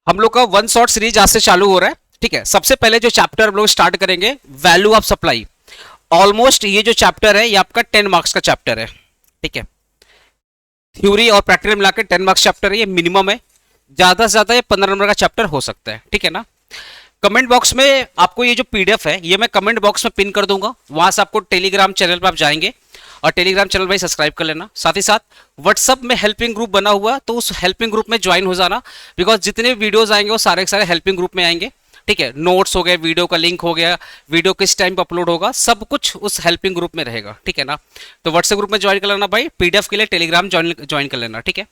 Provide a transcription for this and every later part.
हम लोग का वन शॉट सीरीज आज से चालू हो रहा है। ठीक है, सबसे पहले जो चैप्टर हम लोग स्टार्ट करेंगे वैल्यू ऑफ सप्लाई। ऑलमोस्ट ये जो चैप्टर है ये आपका 10 मार्क्स का चैप्टर है। ठीक है, थ्योरी और प्रैक्टिकल मिलाकर 10 मार्क्स चैप्टर है, ये मिनिमम है। ज्यादा से ज्यादा ये 15 नंबर का चैप्टर हो सकता है। ठीक है ना। कमेंट बॉक्स में आपको ये जो पीडीएफ है ये मैं कमेंट बॉक्स में पिन कर दूंगा, वहां से आपको टेलीग्राम चैनल पर आप जाएंगे और टेलीग्राम चैनल भाई सब्सक्राइब कर लेना। साथ ही साथ व्हाट्सअप में हेल्पिंग ग्रुप बना हुआ, तो उस हेल्पिंग ग्रुप में ज्वाइन हो जाना, बिकॉज जितने भी वीडियोस आएंगे वो सारे के सारे हेल्पिंग ग्रुप में आएंगे। ठीक है, नोट्स हो गए, वीडियो का लिंक हो गया, वीडियो किस टाइम पर अपलोड होगा, सब कुछ उस हेल्पिंग ग्रुप में रहेगा। ठीक है ना। तो व्हाट्सएप ग्रुप में ज्वाइन कर लेना भाई, पीडीएफ के लिए टेलीग्राम ज्वाइन कर लेना। ठीक है,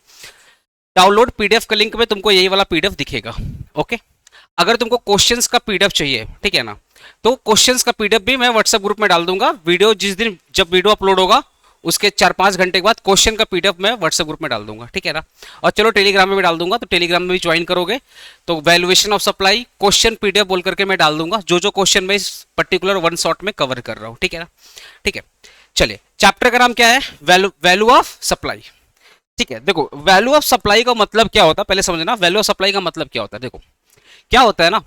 डाउनलोड पीडीएफ का लिंक में तुमको यही वाला पीडीएफ दिखेगा। ओके, अगर तुमको क्वेश्चंस का पीडीएफ चाहिए, ठीक है ना, तो क्वेश्चंस का पीडीएफ भी मैं व्हाट्सएप ग्रुप में डाल दूंगा। वीडियो जिस दिन जब वीडियो अपलोड होगा उसके 4-5 घंटे के बाद क्वेश्चन का पीडीएफ मैं व्हाट्सएप ग्रुप में डाल दूंगा। ठीक है ना। और चलो टेलीग्राम में भी डाल दूंगा, तो टेलीग्राम में भी ज्वाइन करोगे तो valuation of supply question PDF बोल करके मैं डाल दूंगा, जो जो क्वेश्चन मैं इस पर्टिकुलर वन शॉट में कवर कर रहा हूँ। ठीक है ना। ठीक है, चलिए चैप्टर का नाम क्या है, वैल्यू ऑफ सप्लाई। ठीक है, देखो वैल्यू ऑफ सप्लाई का मतलब क्या होता है पहले समझना। वैल्यू ऑफ सप्लाई का मतलब क्या होता है, देखो क्या होता है ना,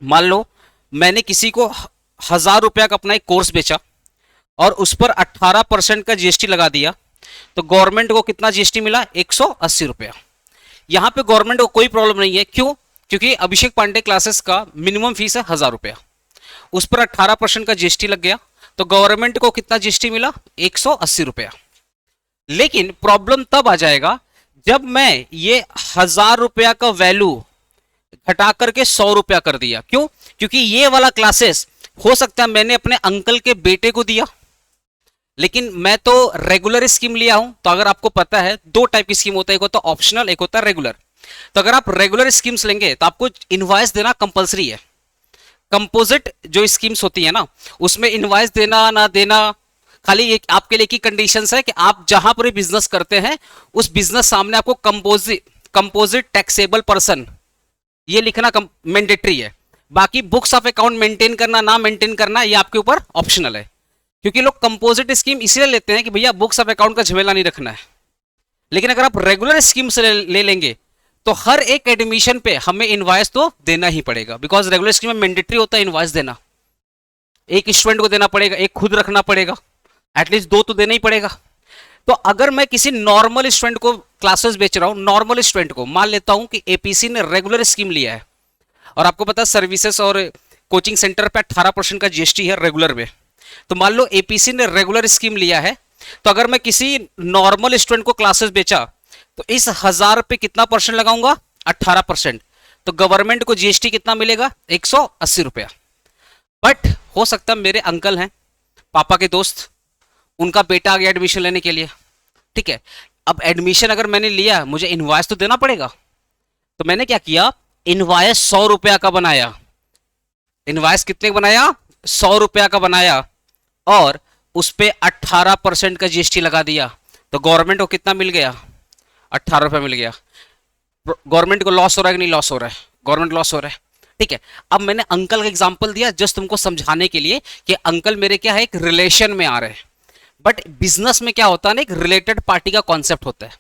मान लो मैंने किसी को 1000 रुपया का अपना एक कोर्स बेचा और उस पर 18% का जीएसटी लगा दिया, तो गवर्नमेंट को कितना जीएसटी मिला, 180 रुपया। यहां पे गवर्नमेंट को कोई प्रॉब्लम नहीं है, क्यों? क्योंकि अभिषेक पांडे क्लासेस का मिनिमम फीस है 1000 रुपया, उस पर 18% का जीएसटी लग गया, तो गवर्नमेंट को कितना जीएसटी मिला, 180 रुपया। लेकिन प्रॉब्लम तब आ जाएगा जब मैं ये 1000 रुपया का वैल्यू घटा करके 100 रुपया कर दिया। क्यों? क्योंकि ये वाला क्लासेस हो सकता है मैंने अपने अंकल के बेटे को दिया, लेकिन मैं तो रेगुलर स्कीम लिया हूं। तो अगर आपको पता है 2 टाइप की स्कीम होता है, एक होता है ऑप्शनल, एक होता है रेगुलर। तो अगर आप रेगुलर स्कीम्स लेंगे तो आपको इनवॉइस देना कंपलसरी है। कंपोजिट जो स्कीम्स होती है ना, उसमें इनवॉइस देना ना देना खाली एक आपके लिए की कंडीशन है कि आप जहां पर बिजनेस करते हैं उस बिजनेस सामने आपको कंपोजिट टैक्सेबल पर्सन ये लिखना मैंडेटरी है। बाकी बुक्स ऑफ अकाउंट मेंटेन करना ना मेंटेन करना ये आपके ऊपर ऑप्शनल है, क्योंकि लोग कंपोजिट स्कीम इसलिए लेते हैं कि भैया बुक्स ऑफ अकाउंट का झमेला नहीं रखना है। लेकिन अगर आप रेगुलर स्कीम से ले लेंगे तो हर एक एडमिशन पे हमें इनवॉइस तो देना ही पड़ेगा, बिकॉज रेगुलर स्कीम में मैंडेटरी होता है इनवॉइस देना। एक स्टूडेंट को देना पड़ेगा, एक खुद रखना पड़ेगा, एटलीस्ट 2 तो देना ही पड़ेगा। तो अगर मैं किसी नॉर्मल स्टूडेंट को क्लासेस बेच रहा हूं, नॉर्मल स्टूडेंट को मान लेता हूं कि एपीसी ने रेगुलर स्कीम लिया है, और आपको पता है सर्विसेज और कोचिंग सेंटर पे 18% का जीएसटी है रेगुलर में। तो मान लो एपीसी ने रेगुलर स्कीम लिया है, तो अगर मैं किसी नॉर्मल स्टूडेंट को क्लासेस बेचा तो इस 1000 पे कितना परसेंट लगाऊंगा, 18%। तो गवर्नमेंट को जीएसटी कितना मिलेगा, 180 रुपया। बट हो सकता है मेरे अंकल हैं, पापा के दोस्त, उनका बेटा आ गया एडमिशन लेने के लिए। ठीक है, अब एडमिशन अगर मैंने लिया, मुझे इनवॉइस तो देना पड़ेगा। तो मैंने क्या किया, इनवॉइस 100 रुपया का बनाया। इनवॉइस कितने का बनाया, 100 रुपया का बनाया, और उस पर 18% का जीएसटी लगा दिया। तो गवर्नमेंट को कितना मिल गया, 18 रुपया मिल गया। गवर्नमेंट को लॉस हो रहा है कि नहीं लॉस हो रहा है, गवर्नमेंट लॉस हो रहा है। ठीक है, अब मैंने अंकल का एग्जांपल दिया जस्ट तुमको समझाने के लिए कि अंकल मेरे क्या है, एक रिलेशन में आ रहे हैं। बट बिजनेस में क्या होता है ना, एक रिलेटेड पार्टी का कॉन्सेप्ट होता है।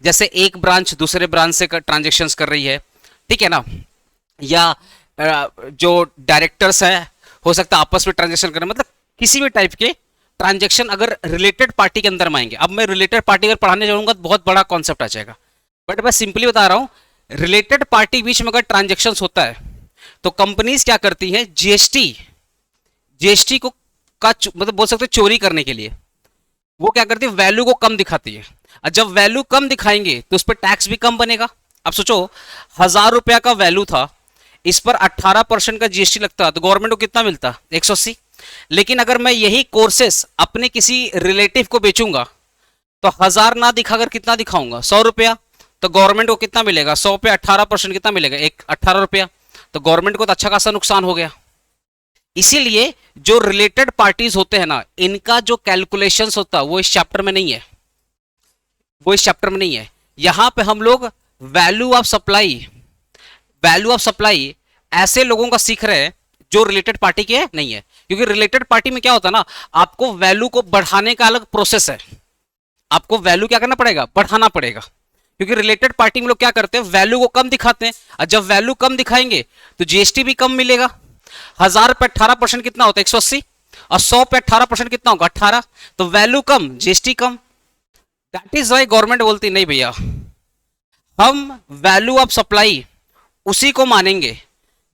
जैसे एक ब्रांच दूसरे ब्रांच से ट्रांजेक्शन्स कर रही है, ठीक है ना, या जो डायरेक्टर्स हैं हो सकता है आपस में ट्रांजेक्शन करें, मतलब किसी भी टाइप के ट्रांजेक्शन अगर रिलेटेड पार्टी के अंदर में आएंगे। अब मैं रिलेटेड पार्टी अगर पढ़ाने जाऊंगा तो बहुत बड़ा कॉन्सेप्ट आ जाएगा, बट मैं सिंपली बता रहा हूं, रिलेटेड पार्टी बीच में अगर ट्रांजेक्शन होता है तो कंपनीज क्या करती हैं, जीएसटी को का मतलब बोल सकते चोरी करने के लिए वो क्या करती है, वैल्यू को कम दिखाती है। और जब वैल्यू कम दिखाएंगे तो उस पर टैक्स भी कम बनेगा। अब सोचो 1000 रुपया का वैल्यू था, इस पर 18% का जीएसटी लगता तो गवर्नमेंट को कितना मिलता, 180। लेकिन अगर मैं यही कोर्सेस अपने किसी रिलेटिव को बेचूंगा तो 1000 ना दिखाकर कितना दिखाऊंगा, 100 रुपया, तो गवर्नमेंट को कितना मिलेगा, 100 पे 18% कितना मिलेगा, 18 रुपया। तो गवर्नमेंट को तो अच्छा खासा नुकसान हो गया। इसीलिए जो रिलेटेड पार्टीज होते हैं ना, इनका जो कैलकुलेशंस होता है वो इस चैप्टर में नहीं है, वो इस चैप्टर में नहीं है। यहां पे हम लोग वैल्यू ऑफ सप्लाई ऐसे लोगों का सीख रहे हैं जो रिलेटेड पार्टी के नहीं है। क्योंकि रिलेटेड पार्टी में क्या होता है ना, आपको वैल्यू को बढ़ाने का अलग प्रोसेस है, आपको वैल्यू क्या करना पड़ेगा, बढ़ाना पड़ेगा। क्योंकि रिलेटेड पार्टी में लोग क्या करते हैं, वैल्यू को कम दिखाते हैं, और जब वैल्यू कम दिखाएंगे तो जीएसटी भी कम मिलेगा। 1000 पे 18% कितना होता है, 180, और 100 पे 18% कितना होगा, 18, तो value come GST come. That is why government बोलती नहीं भैया, हम वैल्यू ऑफ सप्लाई उसी को मानेंगे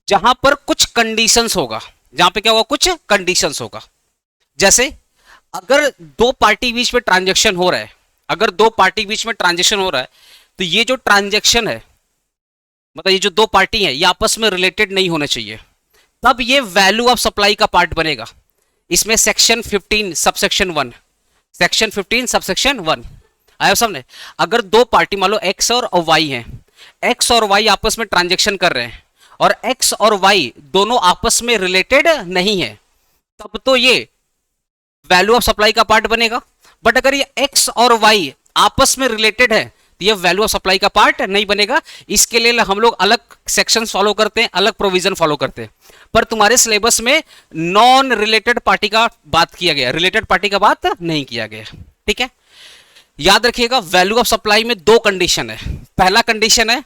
जहां पर कुछ कंडीशंस होगा, जहां पे क्या होगा, कुछ कंडीशंस होगा। जैसे अगर दो पार्टी बीच में ट्रांजैक्शन हो रहा है, अगर दो पार्टी बीच में ट्रांजैक्शन हो रहा है, तो ये जो ट्रांजैक्शन है, मतलब ये जो दो पार्टी है, ये आपस में रिलेटेड नहीं होने चाहिए, तब ये वैल्यू ऑफ सप्लाई का पार्ट बनेगा। इसमें सेक्शन 15 सबसेक्शन 1, सेक्शन 15 सबसेक्शन 1 आया सामने। अगर दो पार्टी मान लो एक्स और वाई हैं, एक्स और वाई आपस में ट्रांजैक्शन कर रहे हैं, और एक्स और वाई दोनों आपस में रिलेटेड नहीं है, तब तो ये वैल्यू ऑफ सप्लाई का पार्ट बनेगा। बट अगर ये एक्स और वाई आपस में रिलेटेड है, तो ये वैल्यू ऑफ सप्लाई का पार्ट नहीं बनेगा। इसके लिए हम लोग अलग सेक्शंस फॉलो करते हैं, अलग प्रोविजन फॉलो करते हैं। पर तुम्हारे सिलेबस में नॉन रिलेटेड पार्टी का बात किया गया, रिलेटेड पार्टी का बात नहीं किया गया। ठीक है, याद रखिएगा वैल्यू ऑफ सप्लाई में दो कंडीशन है। पहला कंडीशन है,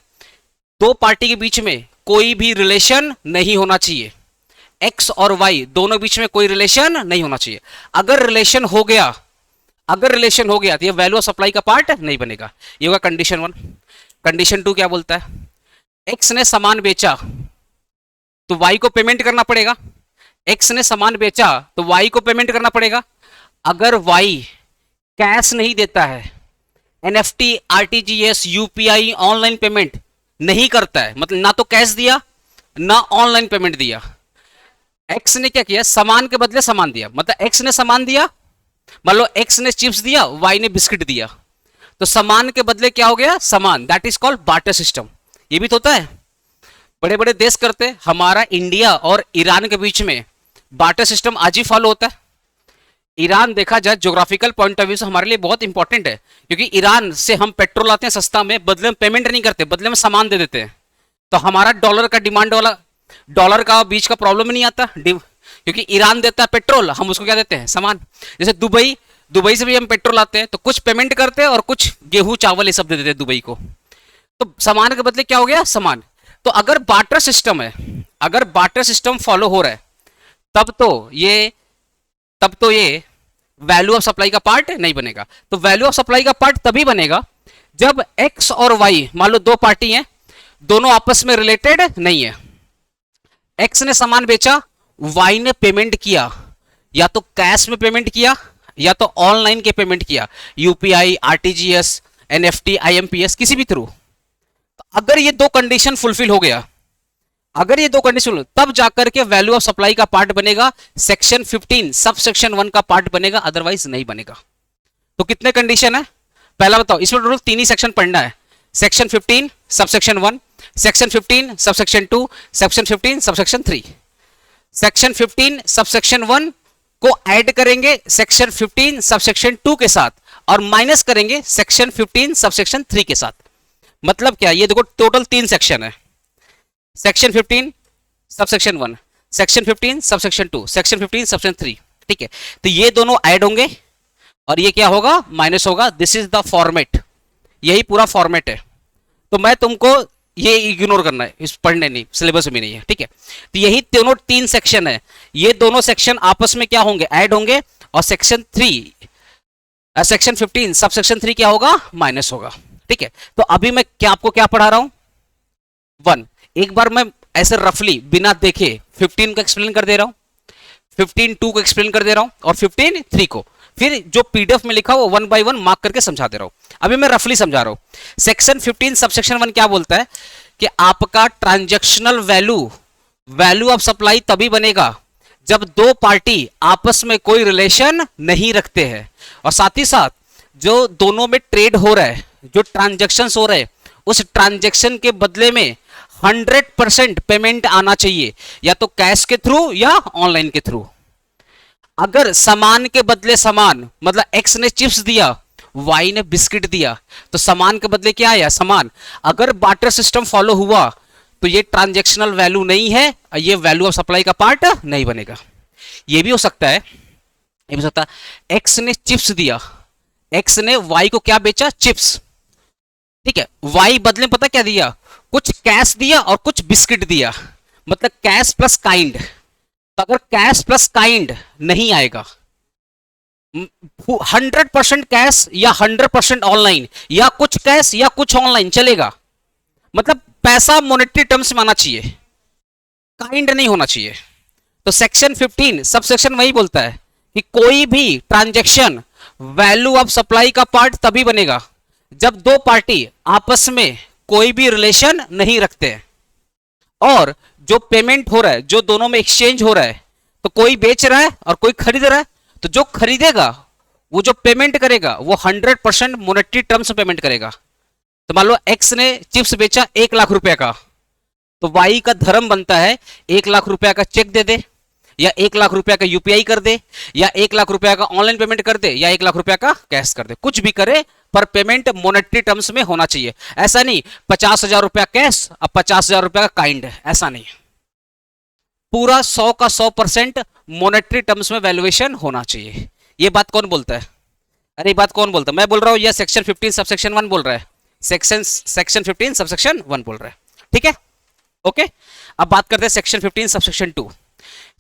दो पार्टी के बीच में कोई भी रिलेशन नहीं होना चाहिए, एक्स और वाई दोनों बीच में कोई रिलेशन नहीं होना चाहिए। अगर रिलेशन हो गया, अगर रिलेशन हो गया तो ये वैल्यू ऑफ सप्लाई का पार्ट नहीं बनेगा। ये होगा कंडीशन 1। कंडीशन 2 क्या बोलता है, एक्स ने सामान बेचा तो वाई को पेमेंट करना पड़ेगा, एक्स ने सामान बेचा तो वाई को पेमेंट करना पड़ेगा। अगर वाई कैश नहीं देता है, NFT, RTGS, UPI, online payment नहीं करता है, मतलब ना तो कैश दिया ना ऑनलाइन पेमेंट दिया, एक्स ने क्या किया, सामान के बदले सामान दिया, मतलब एक्स ने सामान दिया, मान लो एक्स ने चिप्स दिया, वाई ने बिस्किट दिया, तो सामान के बदले क्या हो गया, सामान। That is called barter system. ये भी तो होता है, बड़े बड़े देश करते हैं। हमारा इंडिया और ईरान के बीच में बार्टर सिस्टम आज ही फॉलो होता है। ईरान देखा जाए ज्योग्राफिकल पॉइंट ऑफ व्यू से हमारे लिए बहुत इंपॉर्टेंट है, क्योंकि ईरान से हम पेट्रोल लाते हैं सस्ता में, बदले में पेमेंट नहीं करते, बदले में सामान दे देते हैं। तो हमारा डॉलर का डिमांड वाला, डॉलर का बीच का प्रॉब्लम नहीं आता, क्योंकि ईरान देता है पेट्रोल, हम उसको क्या देते हैं, सामान। जैसे दुबई, दुबई से भी हम पेट्रोल लाते हैं, तो कुछ पेमेंट करते हैं और कुछ गेहूं चावल ये सब दे देते हैं दुबई को, तो सामान के बदले क्या हो गया, सामान। तो अगर बार्टर सिस्टम है, अगर बार्टर सिस्टम फॉलो हो रहा है, तब तो ये वैल्यू ऑफ सप्लाई का पार्ट नहीं बनेगा। तो वैल्यू ऑफ सप्लाई का पार्ट तभी बनेगा जब एक्स और वाई, मान लो दो पार्टी हैं, दोनों आपस में रिलेटेड नहीं है। एक्स ने सामान बेचा, वाई ने पेमेंट किया, या तो कैश में पेमेंट किया या तो ऑनलाइन के पेमेंट किया, यूपीआई, आरटीजीएस, एनएफटी, आईएमपीएस, किसी भी थ्रू। तो अगर ये दो कंडीशन फुलफिल हो गया, अगर ये दो कंडीशन, तब जाकर के वैल्यू ऑफ सप्लाई का पार्ट बनेगा, सेक्शन 15 सब सेक्शन 1 का पार्ट बनेगा, अदरवाइज नहीं बनेगा। तो कितने कंडीशन है, पहला बताओ। इसमें टोटल 3 ही सेक्शन पढ़ना है, section 15 sub section 1, section 15 sub section 2, section 15 sub section 3। Section 15 sub section 1 को ऐड करेंगे सेक्शन 15 सब सेक्शन 2 के साथ, और माइनस करेंगे सेक्शन 15 सब सेक्शन 3 के साथ। मतलब क्या, ये देखो टोटल 3 सेक्शन है, section 15 sub section 1, section 15 sub section 2, section 15 sub section 3। ठीक है, तो ये दोनों ऐड होंगे और ये क्या होगा, माइनस होगा। दिस इज द फॉर्मेट, यही पूरा फॉर्मेट है। तो मैं तुमको ये इग्नोर करना है, इस पढ़ने नहीं, सिलेबस में नहीं है। ठीक है, तो यही दोनों 3 सेक्शन है, ये दोनों सेक्शन आपस में क्या होंगे, ऐड होंगे, और सेक्शन 15 सब सेक्शन 3 क्या होगा, माइनस होगा। ठीक है, तो अभी मैं क्या आपको क्या पढ़ा रहा हूं, 1। एक बार मैं ऐसे रफली बिना देखे 15 को एक्सप्लेन कर दे रहा हूं, 15(2) को एक्सप्लेन कर दे रहा हूं, और 15(3) को फिर जो पीडीएफ में लिखा वो 1 by 1 मार्क करके समझा दे रहा हूं। अभी मैं रफली समझा रहा हूं। सेक्शन 15 सबसेक्शन 1 क्या बोलता है कि आपका ट्रांजैक्शनल वैल्यू ऑफ सप्लाई तभी बनेगा जब दो पार्टी आपस में कोई रिलेशन नहीं रखते हैं, और साथ ही साथ जो दोनों में ट्रेड हो रहा है, जो ट्रांजैक्शंस हो रहे हैं, उस ट्रांजैक्शन के बदले में 100% पेमेंट आना चाहिए, या तो कैश के थ्रू या ऑनलाइन के थ्रू। अगर सामान के बदले सामान, मतलब एक्स ने चिप्स दिया, वाई ने बिस्किट दिया, तो सामान के बदले क्या आया, सामान। अगर बार्टर सिस्टम फॉलो हुआ तो ये ट्रांजैक्शनल वैल्यू नहीं है, ये वैल्यू ऑफ सप्लाई का पार्ट नहीं बनेगा। ये भी हो सकता है, ये भी हो सकता है एक्स ने चिप्स दिया, एक्स ने वाई को क्या बेचा, चिप्स, ठीक है, वाई बदले में पता क्या दिया, कुछ कैश दिया और कुछ बिस्किट दिया, मतलब कैश प्लस काइंड। तो अगर कैश प्लस काइंड नहीं आएगा, 100% कैश या 100% ऑनलाइन, या कुछ कैश या कुछ ऑनलाइन चलेगा, मतलब पैसा मॉनेटरी टर्म्स में आना चाहिए, काइंड नहीं होना चाहिए। तो सेक्शन 15 सब सेक्शन वही बोलता है कि कोई भी ट्रांजैक्शन वैल्यू ऑफ सप्लाई का पार्ट तभी बनेगा जब दो पार्टी आपस में कोई भी रिलेशन नहीं रखते हैं, और जो पेमेंट हो रहा है, जो दोनों में एक्सचेंज हो रहा है, तो कोई बेच रहा है और कोई खरीद रहा है, तो जो खरीदेगा वो जो पेमेंट करेगा वो 100% मॉनेटरी टर्म्स में पेमेंट करेगा। तो मान लो एक्स ने चिप्स बेचा 1 लाख रुपए का, तो वाई का धर्म बनता है 1 लाख रुपया का चेक दे दे, या 1 लाख रुपया का यूपीआई कर दे, या 1 लाख रुपया का ऑनलाइन पेमेंट कर दे, या 1 लाख रुपया का कैश कर दे, कुछ भी करे पर पेमेंट मॉनेटरी टर्म्स में होना चाहिए। ऐसा नहीं 50,000 रुपया कैश अब 50,000 रुपया का काइंड, ऐसा नहीं, पूरा 100 का 100% मॉनेटरी टर्म्स में वैल्यूएशन होना चाहिए। ये बात कौन बोलता है? अरे बात कौन बोलता है? मैं बोल रहा हूं या सेक्शन 15 सबसेक्शन 1 बोल रहा है? सेक्शन 15 सबसेक्शन 1 बोल रहा है, ठीक है, ओके। अब बात करते हैं सेक्शन 15 सबसेक्शन 2।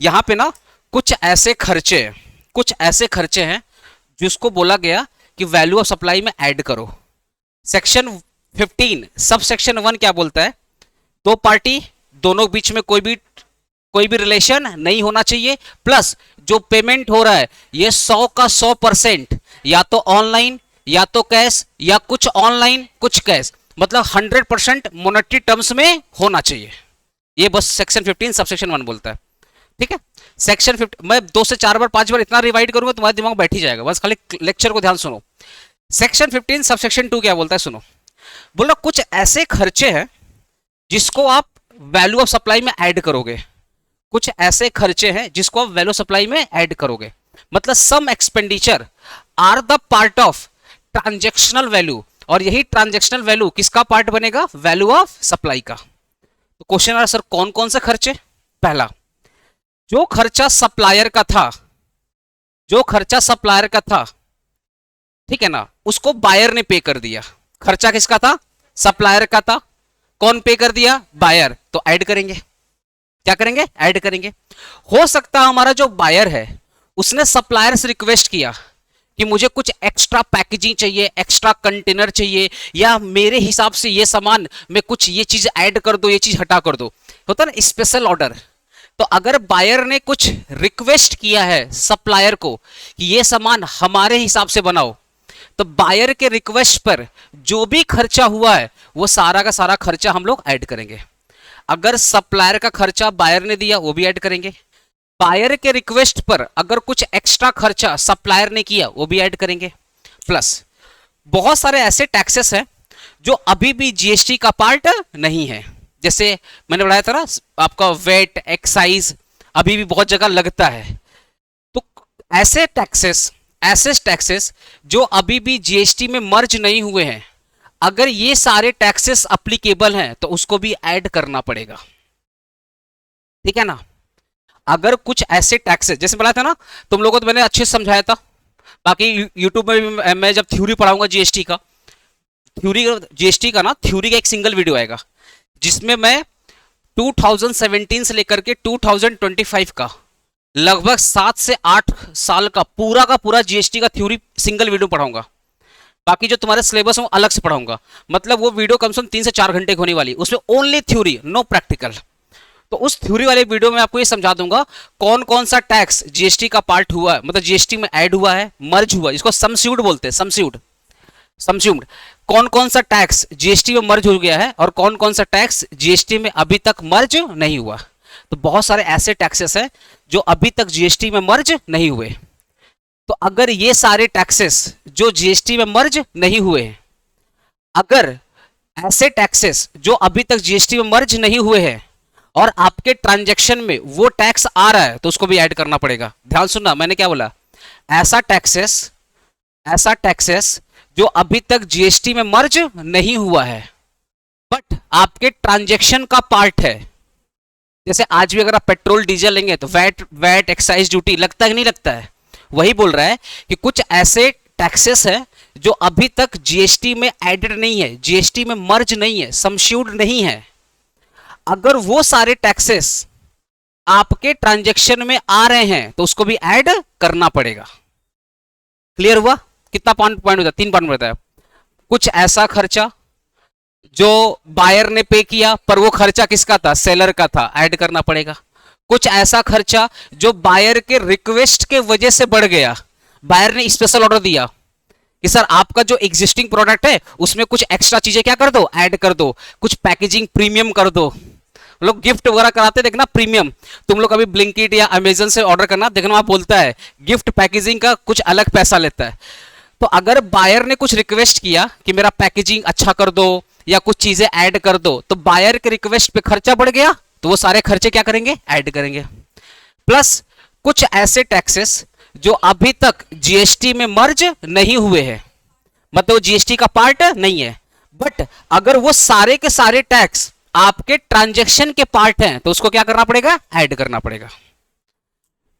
यहां पे ना कुछ ऐसे खर्चे हैं जिसको बोला गया कि वैल्यू ऑफ सप्लाई में ऐड करो। सेक्शन 15 सब सेक्शन 1 क्या बोलता है? दो पार्टी, दोनों के बीच में कोई भी रिलेशन नहीं होना चाहिए, प्लस जो पेमेंट हो रहा है ये 100 का 100% या तो ऑनलाइन या तो कैश, या कुछ ऑनलाइन कुछ कैश, मतलब 100% मॉनेटरी टर्म्स में होना चाहिए। ये बस सेक्शन 15 सबसेक्शन 1 बोलता है, ठीक है। सेक्शन 15 मैं 2 से 4 बार 5 बार इतना रिवाइड करूंगा तुम्हारे दिमाग में बैठ ही जाएगा, बस खाली लेक्चर को ध्यान सुनो। सेक्शन 15 सबसेक्शन 2 क्या बोलता है? सुनो, बोलो कुछ ऐसे खर्चे हैं जिसको आप वैल्यू ऑफ सप्लाई में ऐड करोगे, कुछ ऐसे खर्चे हैं जिसको आप वैल्यू सप्लाई में ऐड करोगे, मतलब some expenditure are the part of transactional value, और यही ट्रांजैक्शनल वैल्यू किसका पार्ट बनेगा? वैल्यू ऑफ सप्लाई का। तो क्वेश्चन आ रहा सर कौन कौन से खर्चे? पहला, जो खर्चा सप्लायर का था, ठीक है ना, उसको बायर ने पे कर दिया। खर्चा किसका था? सप्लायर का था। कौन पे कर दिया? बायर। तो ऐड करेंगे, क्या करेंगे? ऐड करेंगे। हो सकता है हमारा जो बायर है उसने सप्लायर से रिक्वेस्ट किया कि मुझे कुछ एक्स्ट्रा पैकेजिंग चाहिए, एक्स्ट्रा कंटेनर चाहिए, या मेरे हिसाब से ये सामान में कुछ ये चीज ऐड कर दो, ये चीज हटा कर दो, होता ना स्पेशल ऑर्डर। तो अगर बायर ने कुछ रिक्वेस्ट किया है सप्लायर को कि ये सामान हमारे हिसाब से बनाओ, तो बायर के रिक्वेस्ट पर जो भी खर्चा हुआ है वो सारा का सारा खर्चा हम लोग ऐड करेंगे। अगर सप्लायर का खर्चा बायर ने दिया वो भी ऐड करेंगे, बायर के रिक्वेस्ट पर अगर कुछ एक्स्ट्रा खर्चा सप्लायर ने किया वो भी ऐड करेंगे। प्लस बहुत सारे ऐसे टैक्सेस हैं जो अभी भी जीएसटी का पार्ट नहीं है, जैसे मैंने बताया था ना आपका वेट, एक्साइज अभी भी बहुत जगह लगता है। तो ऐसे टैक्सेस जो अभी भी जीएसटी में मर्ज नहीं हुए हैं, अगर ये सारे टैक्सेस अप्लीकेबल हैं तो उसको भी ऐड करना पड़ेगा, ठीक है ना। अगर कुछ ऐसे टैक्सेस, जैसे बोला था ना तुम लोगों को, तो मैंने अच्छे से समझाया था, बाकी यूट्यूब में भी मैं जब थ्योरी पढ़ाऊंगा जीएसटी का ना थ्योरी का एक सिंगल वीडियो आएगा जिसमें मैं 2017 से लेकर के 2025 का लगभग 7 से 8 साल का पूरा जीएसटी का थ्योरी सिंगल वीडियो पढ़ाऊंगा। बाकी जो तुम्हारे सिलेबस है वो अलग से पढ़ाऊंगा, मतलब वो वीडियो कम से कम 3 से 4 घंटे की होने वाली, उसमें ओनली थ्योरी, नो प्रैक्टिकल। तो उस थ्योरी वाले वीडियो में आपको ये समझा दूंगा कौन कौन सा टैक्स जीएसटी का पार्ट हुआ है, मतलब जीएसटी में ऐड हुआ है, मर्ज हुआ है, जिसको समस्यूड बोलते हैं, समस्यूड। कौन कौन सा टैक्स जीएसटी में मर्ज हो गया है और कौन कौन सा टैक्स जीएसटी में अभी तक मर्ज नहीं हुआ। तो बहुत सारे ऐसे टैक्सेस हैं जो अभी तक जीएसटी में मर्ज नहीं हुए। तो अगर ये सारे टैक्सेस जो जीएसटी में मर्ज नहीं हुए हैं, अगर ऐसे टैक्सेस जो अभी तक जीएसटी में मर्ज नहीं हुए हैं और आपके ट्रांजैक्शन में वो टैक्स आ रहा है, तो उसको भी ऐड करना पड़ेगा। ध्यान सुनना, मैंने क्या बोला? ऐसा टैक्सेस जो अभी तक जीएसटी में मर्ज नहीं हुआ है बट आपके ट्रांजैक्शन का पार्ट है। जैसे आज भी अगर आप पेट्रोल डीजल लेंगे तो वैट एक्साइज ड्यूटी लगता है कि नहीं लगता है? वही बोल रहा है कि कुछ ऐसे टैक्सेस है जो अभी तक जीएसटी में एडेड नहीं है, जीएसटी में मर्ज नहीं है, समश्यूड नहीं है, अगर वो सारे टैक्सेस आपके ट्रांजैक्शन में आ रहे हैं तो उसको भी ऐड करना पड़ेगा। क्लियर हुआ? कितना पॉइंट होता है? 3 पॉइंट होता है। कुछ ऐसा खर्चा जो बायर ने पे किया पर वो खर्चा किसका था? सेलर का था, ऐड करना पड़ेगा। कुछ ऐसा खर्चा जो बायर के रिक्वेस्ट के वजह से बढ़ गया, बायर ने स्पेशल ऑर्डर दिया कि सर आपका जो एग्जिस्टिंग प्रोडक्ट है उसमें कुछ एक्स्ट्रा चीजें क्या कर दो, ऐड कर दो, कुछ पैकेजिंग प्रीमियम कर दो। लोग गिफ्ट वगैरह कराते देखना प्रीमियम, तुम लोग अभी ब्लिंकिट या अमेजन से ऑर्डर करना देखना, वहां बोलता है गिफ्ट पैकेजिंग का कुछ अलग पैसा लेता है। तो अगर बायर ने कुछ रिक्वेस्ट किया कि मेरा पैकेजिंग अच्छा कर दो या कुछ चीजें ऐड कर दो, तो बायर के रिक्वेस्ट पे खर्चा बढ़ गया तो वो सारे खर्चे क्या करेंगे? ऐड करेंगे। प्लस कुछ ऐसे टैक्सेस जो अभी तक जीएसटी में मर्ज नहीं हुए हैं, मतलब वो जीएसटी का पार्ट नहीं है, बट अगर वो सारे के सारे टैक्स आपके ट्रांजैक्शन के पार्ट हैं तो उसको क्या करना पड़ेगा? ऐड करना पड़ेगा।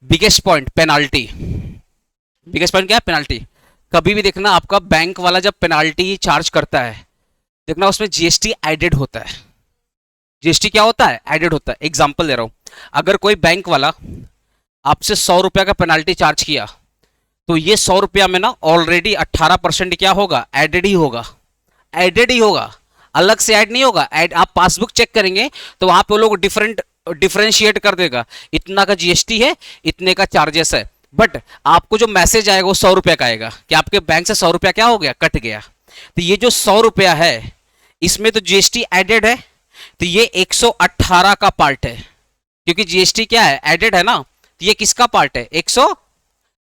Biggest point penalty. Biggest point क्या है? पेनाल्टी। कभी भी देखना आपका बैंक वाला जब पेनाल्टी चार्ज करता है, देखना उसमें जीएसटी एडेड होता है। जीएसटी क्या होता है? एडेड होता है। एग्जांपल दे रहा हूं, अगर कोई बैंक वाला आपसे 100 रुपया का पेनाल्टी चार्ज किया तो ये 100 रुपया में ना ऑलरेडी 18% क्या होगा? एडेड ही होगा। एडेड ही होगा, अलग से ऐड नहीं होगा। ऐड आप पासबुक चेक करेंगे तो वहां पे लोग डिफरेंशिएट कर देगा, इतना का जीएसटी है, इतने का चार्जेस है, बट आपको जो मैसेज आएगा वो 100 रुपया का आएगा कि आपके बैंक से 100 रुपया क्या हो गया? कट गया। तो ये जो 100 रुपया है इसमें तो जीएसटी एडेड है, तो ये 118 का पार्ट है, क्योंकि जीएसटी क्या है? एडेड है ना। तो ये किसका पार्ट है?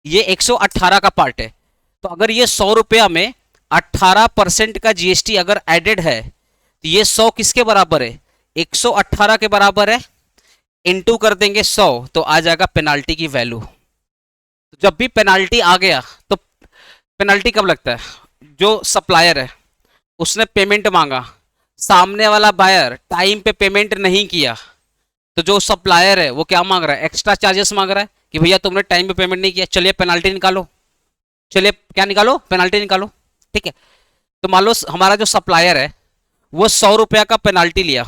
ये 118 का पार्ट है। तो अगर ये 100 रुपया में 18% का जीएसटी अगर एडेड है तो ये 100 किसके बराबर है? 118 के बराबर है। इनटू कर देंगे 100 तो आ जाएगा पेनाल्टी की वैल्यू। तो जब भी पेनाल्टी आ गया तो पेनाल्टी कब लगता है? जो सप्लायर है उसने पेमेंट मांगा, सामने वाला बायर टाइम पे पेमेंट नहीं किया, तो जो सप्लायर है वो क्या मांग रहा है? एक्स्ट्रा चार्जेस मांग रहा है कि भैया तुमने टाइम पे पेमेंट नहीं किया, चलिए पेनाल्टी निकालो, चलिए क्या निकालो? पेनाल्टी निकालो। ठीक है, तो मान लो हमारा जो सप्लायर है वो 100 रुपया का पेनाल्टी लिया,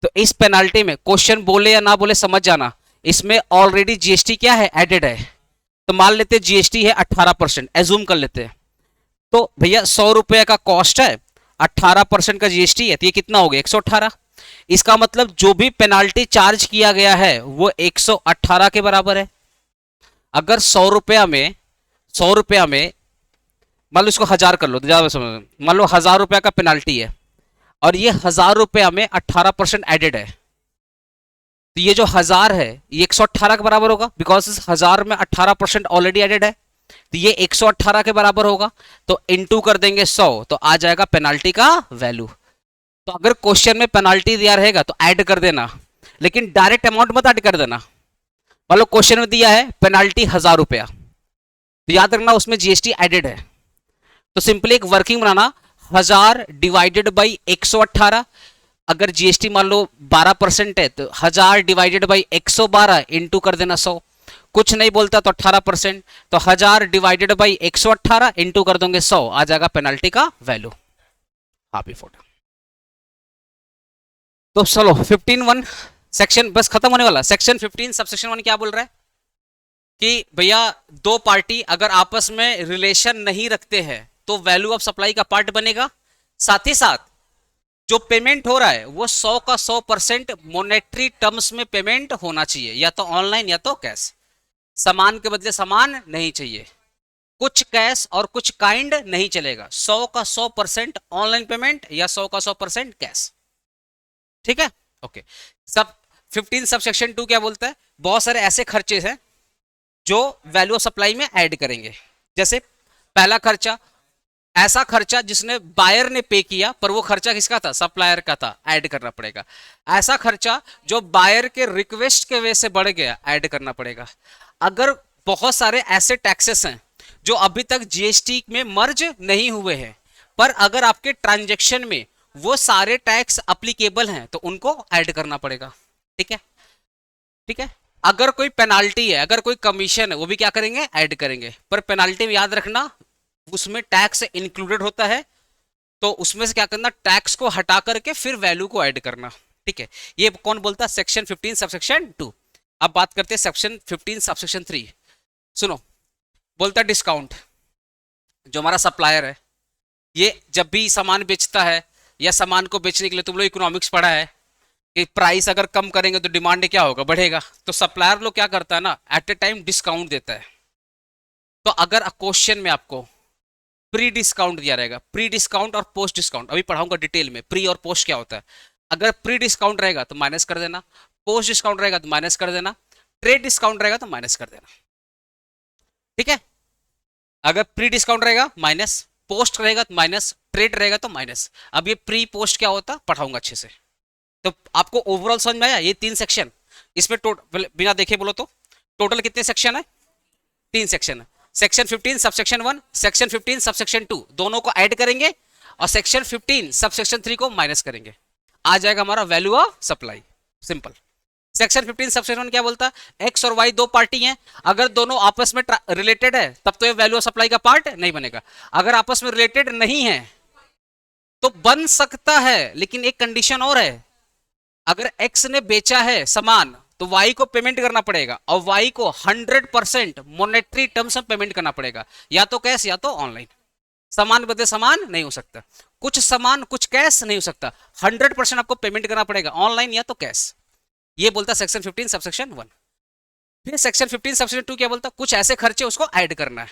तो इस पेनाल्टी में क्वेश्चन बोले या ना बोले समझ जाना, इसमें ऑलरेडी जीएसटी क्या है? एडेड है। तो मान लेते जीएसटी है 18%, एज्यूम कर लेते हैं। तो भैया 100 रुपया का कॉस्ट है, 18% का जीएसटी है, तो ये कितना हो गया? 118। इसका मतलब जो भी पेनाल्टी चार्ज किया गया है वो 118 के बराबर है। अगर 100 रुपया में मान लो इसको 1000 कर लो, ज्यादा समझ, मान लो 1000 रुपया का पेनाल्टी है और ये 1000 रुपया में 18% एडेड है, तो ये जो 1000 है ये 118 के बराबर होगा, बिकॉज इस 1000 में 18% ऑलरेडी एडेड है, तो ये 118 के बराबर होगा। तो इनटू कर देंगे 100 तो आ जाएगा पेनाल्टी का वैल्यू। तो अगर क्वेश्चन में पेनाल्टी दिया रहेगा तो ऐड कर देना, लेकिन डायरेक्ट अमाउंट मत ऐड कर देना। मान लो क्वेश्चन में दिया है पेनाल्टी 1000 रुपया, तो याद रखना उसमें जीएसटी एडेड है, तो सिंपली एक वर्किंग बनाना, 1000 डिवाइडेड बाई 118, अगर जीएसटी मान लो 12% है तो 1000 डिवाइडेड बाई 112 इंटू कर देना 100, कुछ नहीं बोलता तो 18%, तो 1000 डिवाइडेड बाई 118 इंटू कर दोगे 100, आ जाएगा पेनाल्टी का वैल्यू। Happy photo. तो चलो 15(1) सेक्शन बस खत्म होने वाला। सेक्शन 15 सबसेक्शन 1 क्या बोल रहा है कि भैया दो पार्टी अगर आपस में रिलेशन नहीं रखते हैं तो वैल्यू ऑफ सप्लाई का पार्ट बनेगा, साथ ही साथ जो पेमेंट हो रहा है वो 100 का 100% मॉनेटरी टर्म्स में पेमेंट होना चाहिए, या तो ऑनलाइन या तो कैश, सामान के बदले सामान नहीं चाहिए, कुछ कैश और कुछ काइंड नहीं चलेगा, 100 का 100% ऑनलाइन पेमेंट या 100 का 100% कैश। ठीक है, ओके। सब 15 सबसेक्शन 2 क्या बोलता है? बहुत सारे ऐसे खर्चे हैं जो वैल्यू ऑफ सप्लाई में ऐड करेंगे। जैसे पहला खर्चा, ऐसा खर्चा जिसने बायर ने पे किया पर वो खर्चा किसका था? सप्लायर का था, ऐड करना पड़ेगा। ऐसा खर्चा जो बायर के रिक्वेस्ट के वजह से बढ़ गया, ऐड करना पड़ेगा। अगर बहुत सारे ऐसे टैक्सेस हैं जो अभी तक जीएसटी में मर्ज नहीं हुए हैं पर अगर आपके ट्रांजैक्शन में वो सारे टैक्स अप्लीकेबल हैं तो उनको ऐड करना पड़ेगा। ठीक है, ठीक है। अगर कोई पेनाल्टी है, अगर कोई कमीशन है, वो भी क्या करेंगे? ऐड करेंगे। पर पेनाल्टी में याद रखना उसमें टैक्स इंक्लूडेड होता है, तो उसमें से क्या करना, टैक्स को हटा करके फिर वैल्यू को ऐड करना। ठीक है, ये कौन बोलता है, सेक्शन 15 सबसेक्शन 2। अब बात करते हैं सेक्शन 15 सबसेक्शन 3। सुनो, बोलता है डिस्काउंट। जो हमारा सप्लायर है, ये जब भी सामान बेचता है या सामान को बेचने के लिए, तुम लोग इकोनॉमिक्स पढ़ा है कि प्राइस अगर कम करेंगे तो डिमांड क्या होगा, बढ़ेगा। तो सप्लायर लोग क्या करता है ना, एट ए टाइम डिस्काउंट देता है। तो अगर क्वेश्चन में आपको प्री डिस्काउंट दिया रहेगा, प्री डिस्काउंट और पोस्ट डिस्काउंट अभी पढ़ाऊंगा डिटेल में, प्री और पोस्ट क्या होता है। अगर प्री डिस्काउंट रहेगा तो माइनस कर देना, पोस्ट डिस्काउंट रहेगा तो माइनस कर देना, ट्रेड डिस्काउंट रहेगा तो माइनस कर देना। ठीक है, अगर प्री डिस्काउंट रहेगा माइनस, पोस्ट रहेगा तो माइनस, ट्रेड रहेगा तो माइनस। अब ये प्री पोस्ट क्या होता है पढ़ाऊंगा अच्छे से। तो आपको ओवरऑल समझ में आया ये 3 सेक्शन। इसमें बिना देखे बोलो तो टोटल कितने सेक्शन है, 3 सेक्शन है। सेक्शन 15 सबसेक्शन 1, सेक्शन 15 सबसेक्शन 2, दोनों को ऐड करेंगे और सेक्शन 15 सबसेक्शन 3 को माइनस करेंगे, आ जाएगा हमारा value of supply. Simple. Section 15 subsection 1 क्या बोलता है, एक्स और वाई दो पार्टी हैं, अगर दोनों आपस में रिलेटेड है तब तो ये वैल्यू ऑफ सप्लाई का पार्ट नहीं बनेगा। अगर आपस में रिलेटेड नहीं है तो बन सकता है, लेकिन एक कंडीशन और है, अगर एक्स ने बेचा है सामान तो वाई को पेमेंट करना पड़ेगा, और वाई को 100% मॉनेटरी टर्म्स में पेमेंट करना पड़ेगा, या तो कैश या तो ऑनलाइन। सामान बदले सामान नहीं हो सकता, कुछ सामान कुछ कैश नहीं हो सकता, 100% आपको पेमेंट करना पड़ेगा, ऑनलाइन या तो कैश। ये बोलता सेक्शन 15 सबसेक्शन 1। फिर सेक्शन 15 सबसेक्शन 2 क्या बोलता, कुछ ऐसे खर्चे उसको ऐड करना है,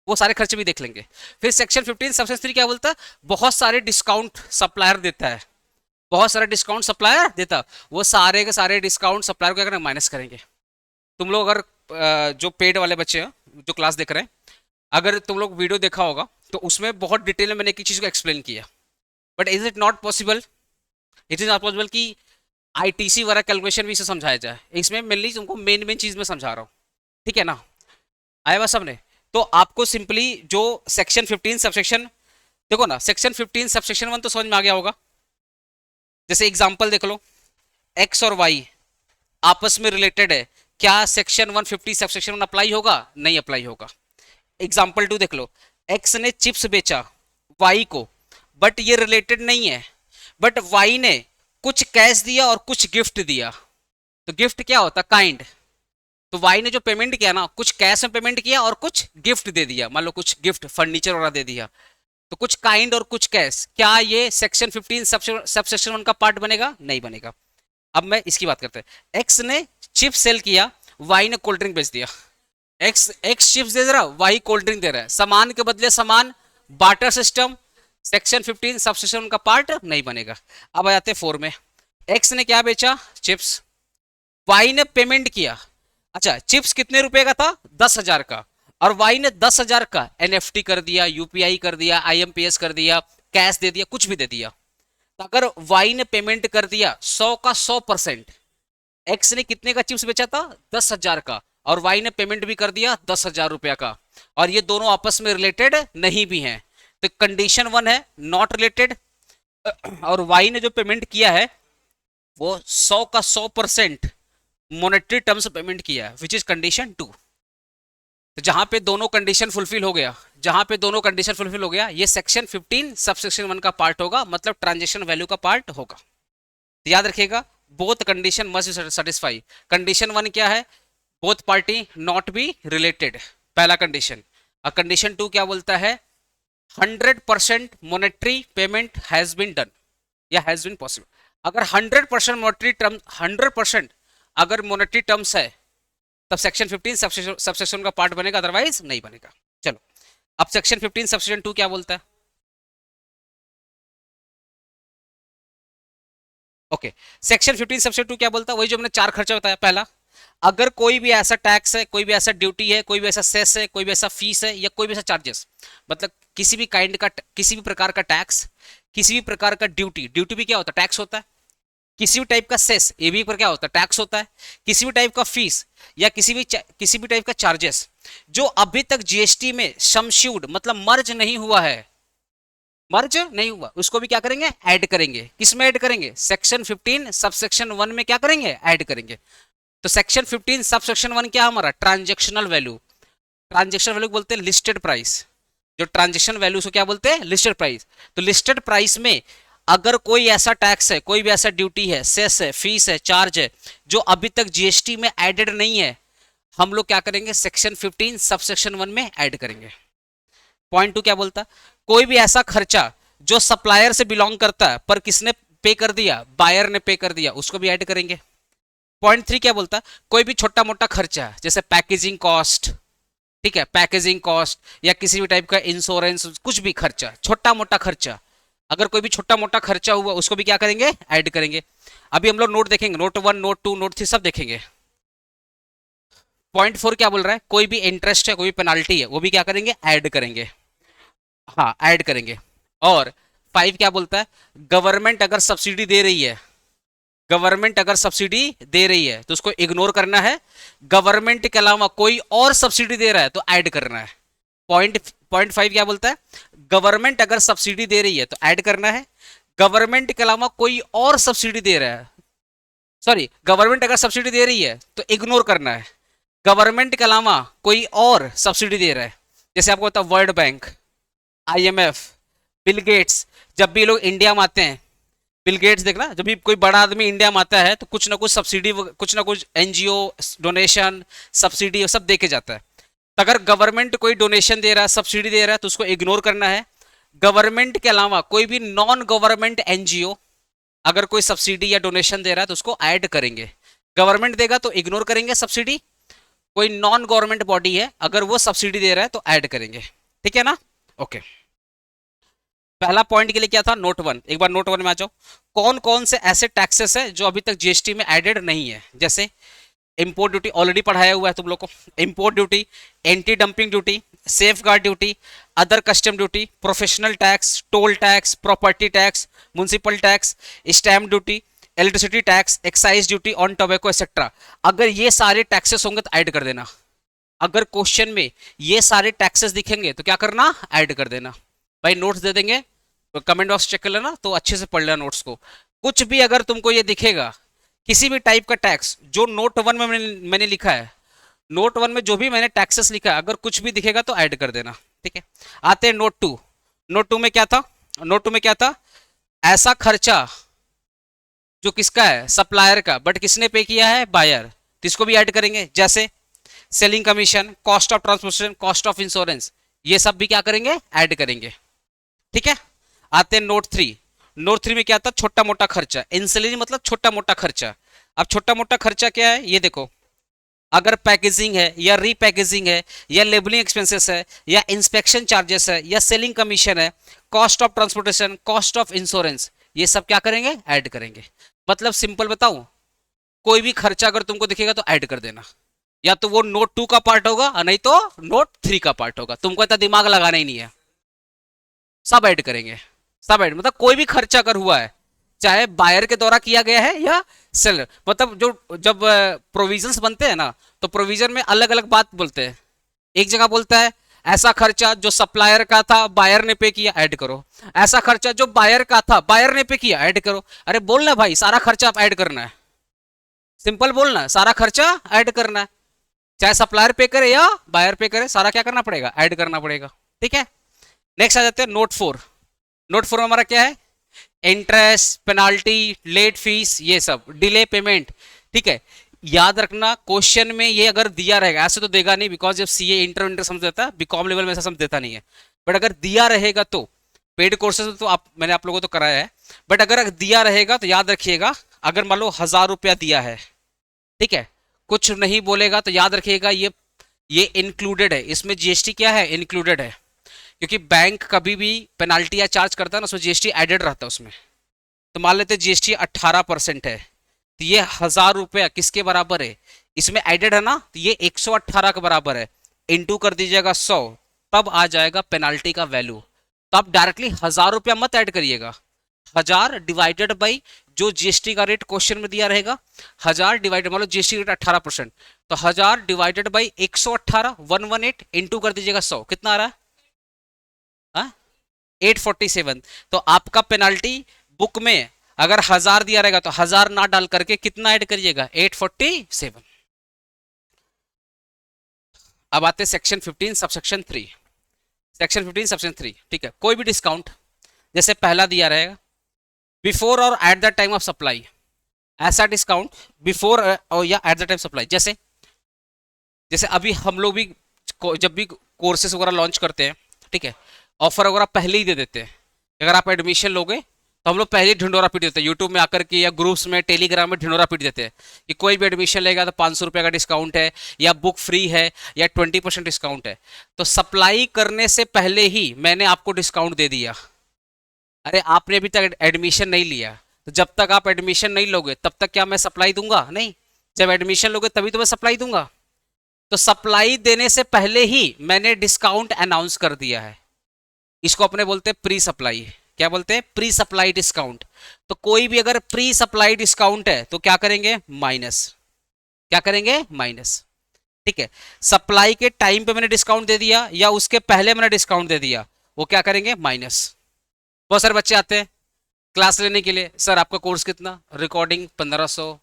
वो सारे खर्चे भी देख लेंगे। फिर सेक्शन 15 सबसेक्शन 3 क्या बोलता, बहुत सारे डिस्काउंट सप्लायर देता है, बहुत सारे डिस्काउंट सप्लायर देता, वो सारे के सारे डिस्काउंट सप्लायर को क्या करेंगे, माइनस करेंगे। तुम लोग अगर जो पेड वाले बच्चे हैं जो क्लास देख रहे हैं, अगर तुम लोग वीडियो देखा होगा तो उसमें बहुत डिटेल में मैंने एक चीज़ को एक्सप्लेन किया। But is it not possible, it is not possible कि आईटीसी वाला कैलकुलेशन भी इसे समझाया जाए। इसमें मेनली तुमको मेन मेन चीज़ में समझा रहा हूँ, ठीक है ना, आया बात सबने। तो आपको सिंपली जो सेक्शन 15 सबसेक्शन, देखो ना, सेक्शन 15 सबसेक्शन 1 तो समझ में आ गया होगा। जैसे एग्जांपल देख लो, एक्स और वाई आपस में रिलेटेड है, क्या सेक्शन 150 सबसेक्शन 1 अप्लाई होगा, नहीं अप्लाई होगा। एग्जांपल 2 देख लो, एक्स ने चिप्स बेचा वाई को, बट ये रिलेटेड नहीं है, बट वाई ने कुछ कैश दिया और कुछ गिफ्ट दिया। तो गिफ्ट क्या होता, काइंड। तो वाई ने जो पेमेंट किया ना, कुछ कैश में पेमेंट किया और कुछ गिफ्ट दे दिया, मान लो कुछ गिफ्ट फर्नीचर वगैरह दे दिया, तो कुछ काइंड और कुछ कैश, क्या ये सेक्शन 15 सबसेक्शन 1 का पार्ट बनेगा, नहीं बनेगा। अब मैं इसकी बात करते हैं, एक्स ने चिप सेल किया, वाई ने कोल्ड ड्रिंक बेच दिया। एक्स एक्स चिप्स दे रहा, वाई कोल्ड ड्रिंक दे रहा है, सामान के बदले सामान, बार्टर सिस्टम, सेक्शन 15 सबसेक्शन का पार्ट नहीं बनेगा। अब आ जाते हैं 4 में, एक्स ने क्या बेचा, चिप्स, वाई ने पेमेंट किया। अच्छा, चिप्स कितने रुपए का था, 10,000 का, और वाई ने 10,000 का एनएफटी कर दिया, यूपीआई कर दिया, आईएमपीएस कर दिया, कैश दे दिया, कुछ भी दे दिया। तो अगर वाई ने पेमेंट कर दिया 100 का 100%, एक्स ने कितने का चिप्स बेचा था, 10,000 का, और वाई ने पेमेंट भी कर दिया 10,000 रुपया का, और ये दोनों आपस में रिलेटेड नहीं भी हैं, तो कंडीशन 1 है नॉट रिलेटेड, और वाई ने जो पेमेंट किया है वो 100 का 100% मॉनेटरी टर्म्स पेमेंट किया है, विच इज कंडीशन 2। तो जहां पे दोनों कंडीशन फुलफिल हो गया, जहां पे दोनों कंडीशन फुलफिल हो गया, ये सेक्शन 15 सबसेक्शन 1 का पार्ट होगा, मतलब ट्रांजेक्शन वैल्यू का पार्ट होगा। तो याद रखिएगा, both condition must satisfy. Condition 1 क्या है, both party not be related, पहला कंडीशन। और कंडीशन 2 क्या बोलता है, 100% monetary payment has been done या हैज बीन पॉसिबल। अगर 100% मॉनेटरी टर्म, 100% अगर मॉनेटरी टर्म्स है, तब सेक्शन 15 सबसेक्शन का पार्ट बनेगा, अदरवाइज नहीं बनेगा। चलो, अब सेक्शन 15 सबसेक्शन 2 क्या बोलता है। ओके, सेक्शन 15 सबसेक्शन 2 क्या बोलता है, वही जो हमने 4 खर्चा बताया। पहला, अगर कोई भी ऐसा टैक्स है, कोई भी ऐसा ड्यूटी है, कोई भी ऐसा सेस है, कोई भी ऐसा फीस है, या कोई भी ऐसा चार्जेस, मतलब किसी भी काइंड का, किसी भी प्रकार का टैक्स, किसी भी प्रकार का ड्यूटी, ड्यूटी भी क्या होता है, टैक्स होता है, किसी भी टाइप का सेस, ये भी पर क्या होता है, टैक्स होता है, किसी भी टाइप का फीस या किसी भी टाइप का चार्जेस जो अभी तक जीएसटी में समश्यूड मतलब मर्ज नहीं हुआ है, मर्ज नहीं हुआ, उसको भी क्या करेंगे, ऐड करेंगे। किस में ऐड करेंगे, सेक्शन 15 सबसेक्शन 1 में क्या करेंगे, ऐड करेंगे। तो सेक्शन 15 सबसेक्शन 1 क्या हमारा, ट्रांजेक्शनल वैल्यू। ट्रांजेक्शनल वैल्यू बोलते हैं लिस्टेड प्राइस। जो ट्रांजेक्शन वैल्यू उसको क्या बोलते हैं, लिस्टेड प्राइस। तो लिस्टेड प्राइस में अगर कोई ऐसा टैक्स है, कोई भी ऐसा ड्यूटी है, सेस है, फीस है, चार्ज है, जो अभी तक जीएसटी में एडेड नहीं है, हम लोग क्या करेंगे, सेक्शन 15 सब सेक्शन 1 में ऐड करेंगे। पॉइंट 2 क्या बोलता है, कोई भी ऐसा खर्चा जो सप्लायर से बिलोंग करता है पर किसने पे कर दिया, बायर ने पे कर दिया, उसको भी ऐड करेंगे। पॉइंट 3 क्या बोलता है, कोई भी छोटा मोटा खर्चा जैसे पैकेजिंग कॉस्ट, ठीक है, पैकेजिंग कॉस्ट या किसी भी टाइप का इंश्योरेंस, कुछ भी खर्चा, छोटा मोटा खर्चा, अगर कोई भी छोटा मोटा खर्चा हुआ उसको भी क्या करेंगे, ऐड करेंगे। अभी हम लोग नोट देखेंगे, नोट 1, नोट 2, नोट 3 सब देखेंगे। पॉइंट 4 क्या बोल रहा है, कोई भी इंटरेस्ट है, कोई भी पेनाल्टी है, वो भी क्या करेंगे, ऐड करेंगे। हाँ, ऐड करेंगे। और 5 क्या बोलता है, गवर्नमेंट अगर सब्सिडी दे रही है, गवर्नमेंट अगर सब्सिडी दे रही है तो उसको इग्नोर करना है, गवर्नमेंट के अलावा कोई और सब्सिडी दे रहा है तो ऐड करना है। पॉइंट 5 क्या बोलता है, गवर्नमेंट अगर सब्सिडी दे रही है तो ऐड करना है, गवर्नमेंट के अलावा कोई और सब्सिडी दे रहा है, सॉरी, गवर्नमेंट अगर सब्सिडी दे रही है तो इग्नोर करना है, गवर्नमेंट के अलावा कोई और सब्सिडी दे रहा है, जैसे आपको पता world bank, IMF, Bill Gates, जब भी लोग इंडिया में आते हैं, बिल गेट्स देखना, जब भी कोई बड़ा आदमी इंडिया में आता है तो कुछ ना कुछ सब्सिडी, कुछ ना कुछ एनजीओ डोनेशन, सब्सिडी सब दे के जाता है। तो अगर गवर्नमेंट कोई डोनेशन दे रहा है, सब्सिडी दे रहा है तो उसको इग्नोर करना है। गवर्नमेंट के अलावा कोई भी नॉन गवर्नमेंट एनजीओ अगर कोई सब्सिडी या डोनेशन दे रहा है तो उसको ऐड करेंगे। गवर्नमेंट देगा तो इग्नोर करेंगे सब्सिडी, कोई नॉन गवर्नमेंट बॉडी है अगर वो सब्सिडी दे रहा है तो ऐड करेंगे। ठीक है ना, ओके। पहला पॉइंट के लिए क्या था, नोट 1, एक बार नोट 1 में आ जाओ। कौन कौन से ऐसे टैक्सेस है जो अभी तक जीएसटी में एडेड नहीं है, जैसे इंपोर्ट ड्यूटी ऑलरेडी पढ़ाया हुआ है तुम लोग को, import duty, anti dumping duty, safe guard duty, other custom duty, professional tax, toll tax, property tax, municipal tax, stamp duty, electricity tax, excise duty on tobacco etcetera. अगर ये सारे taxes होंगे तो ऐड कर देना। अगर क्वेश्चन में ये सारे टैक्सेस दिखेंगे तो क्या करना, ऐड कर देना। भाई नोट्स दे देंगे तो कमेंट बॉक्स चेक कर लेना, तो अच्छे से पढ़ लेना नोट्स को। कुछ भी अगर तुमको ये दिखेगा किसी भी टाइप का टैक्स जो नोट 1 में मैंने लिखा है, नोट 1 में जो भी मैंने टैक्सेस लिखा है, अगर कुछ भी दिखेगा तो ऐड कर देना। ठीक है, आते हैं नोट 2। नोट 2 में क्या था, नोट 2 में क्या था, ऐसा खर्चा जो किसका है, सप्लायर का, बट किसने पे किया है, बायर, तो इसको भी ऐड करेंगे। जैसे selling commission, cost of transportation, cost of insurance, ये सब भी क्या करेंगे, ऐड करेंगे। ठीक है, आते हैं नोट 3। नोट 3 में क्या था, छोटा मोटा खर्चा, इंसिलरी मतलब छोटा मोटा खर्चा। अब छोटा मोटा खर्चा क्या है, ये देखो, अगर पैकेजिंग है या रीपैकेजिंग है या लेबलिंग एक्सपेंसेस है या इंस्पेक्शन चार्जेस है या सेलिंग कमीशन है, cost of transportation, cost of insurance, ये सब क्या करेंगे, ऐड करेंगे। मतलब सिंपल बताऊं, कोई भी खर्चा अगर तुमको दिखेगा तो ऐड कर देना, या तो वो नोट 2 का पार्ट होगा और नहीं तो नोट 3 का पार्ट होगा। तुमको इतना दिमाग लगाना ही नहीं है, सब ऐड करेंगे, सब ऐड। मतलब कोई भी खर्चा अगर हुआ है, चाहे बायर के द्वारा किया गया है या सेलर, मतलब जो जब प्रोविजंस बनते हैं ना, तो प्रोविजन में अलग अलग बात बोलते हैं। एक जगह बोलता है ऐसा खर्चा जो सप्लायर का था, बायर ने पे किया, ऐड करो। ऐसा खर्चा जो बायर का था, बायर ने पे किया, ऐड करो। अरे बोलना भाई, सारा खर्चा आप ऐड करना है, सिंपल बोलना, सारा खर्चा ऐड करना है, चाहे सप्लायर पे करे या बायर पे करे, सारा क्या करना पड़ेगा, ऐड करना पड़ेगा। ठीक है, नेक्स्ट आ जाते हैं नोट 4। नोट 4 में हमारा क्या है, इंटरेस्ट, पेनाल्टी, लेट फीस, ये सब, डिले पेमेंट। ठीक है, याद रखना क्वेश्चन में ये अगर दिया रहेगा, ऐसे तो देगा नहीं, बिकॉज जब सीए इंटर समझ देता है, बीकॉम लेवल में ऐसा समझ देता नहीं है, बट अगर दिया रहेगा तो पेड कोर्सेज तो मैंने आप लोगों को कराया है, बट अगर दिया रहेगा तो याद रखिएगा, अगर मान लो 1000 रुपया दिया है, ठीक है, कुछ नहीं बोलेगा तो याद रखिएगा ये इंक्लूडेड है, इसमें जीएसटी क्या है, इंक्लूडेड है। क्योंकि बैंक कभी भी पेनाल्टी या चार्ज करता है ना, उसमें जीएसटी एडेड रहता है उसमें। तो मान लेते जीएसटी 18% है, तो ये 1000 रुपया किसके बराबर है, इसमें एडेड है ना, तो ये 118 के बराबर है, इंटू कर दीजिएगा 100, तब आ जाएगा पेनाल्टी का वैल्यू। तो आप डायरेक्टली 1000 रुपया मत ऐड करिएगा, 1000 डिवाइडेड बाई जो जीएसटी का रेट क्वेश्चन में दिया रहेगा, 1000 डिवाइडेड, मान लो जीएसटी रेट 18%, तो 1000 डिवाइडेड बाई 118, 118 इंटू कर दीजिएगा 100, कितना आ रहा है, 847। तो आपका पेनाल्टी बुक में अगर 1000 दिया रहेगा तो 1000 ना डाल करके कितना ऐड करिएगा, 847। अब आते सेक्शन 15 सबसेक्शन 3। सेक्शन 15 सेक्शन 3, ठीक है। कोई भी डिस्काउंट जैसे पहला दिया रहेगा बिफोर और eight the time of supply, ऐसा डिस्काउंट बिफोर और या एट द टाइम सप्लाई, जैसे जैसे अभी हम लोग भी जब भी कोर्सेज वगैरह लॉन्च करते हैं, ठीक है, ऑफर वगैरह पहले ही दे देते हैं। अगर आप एडमिशन लोगे तो हम लोग पहले ही ढिंडोरा पीट देते हैं यूट्यूब में आकर के या ग्रुप्स में टेलीग्राम में ढिंडोरा पीट देते हैं कि कोई भी एडमिशन लेगा तो 500 रुपये का डिस्काउंट है या बुक फ्री है या 20% डिस्काउंट है। तो सप्लाई करने से पहले ही मैंने आपको डिस्काउंट दे दिया। अरे आपने अभी तक एडमिशन नहीं लिया, तो जब तक आप एडमिशन नहीं लोगे तब तक क्या मैं सप्लाई दूंगा? नहीं। जब एडमिशन लोगे तभी तो मैं सप्लाई दूंगा। तो सप्लाई देने से पहले ही मैंने डिस्काउंट अनाउंस कर दिया है। इसको अपने बोलते हैं प्री सप्लाई। क्या बोलते हैं? Pre supply discount. तो कोई भी अगर प्री सप्लाई डिस्काउंट है तो क्या करेंगे? माइनस। क्या करेंगे? माइनस। ठीक है। सप्लाई के टाइम पे मैंने डिस्काउंट दे दिया या उसके पहले मैंने डिस्काउंट दे दिया, वो क्या करेंगे? माइनस। बहुत सारे बच्चे आते हैं क्लास लेने के लिए, सर आपका कोर्स कितना? रिकॉर्डिंग 1500,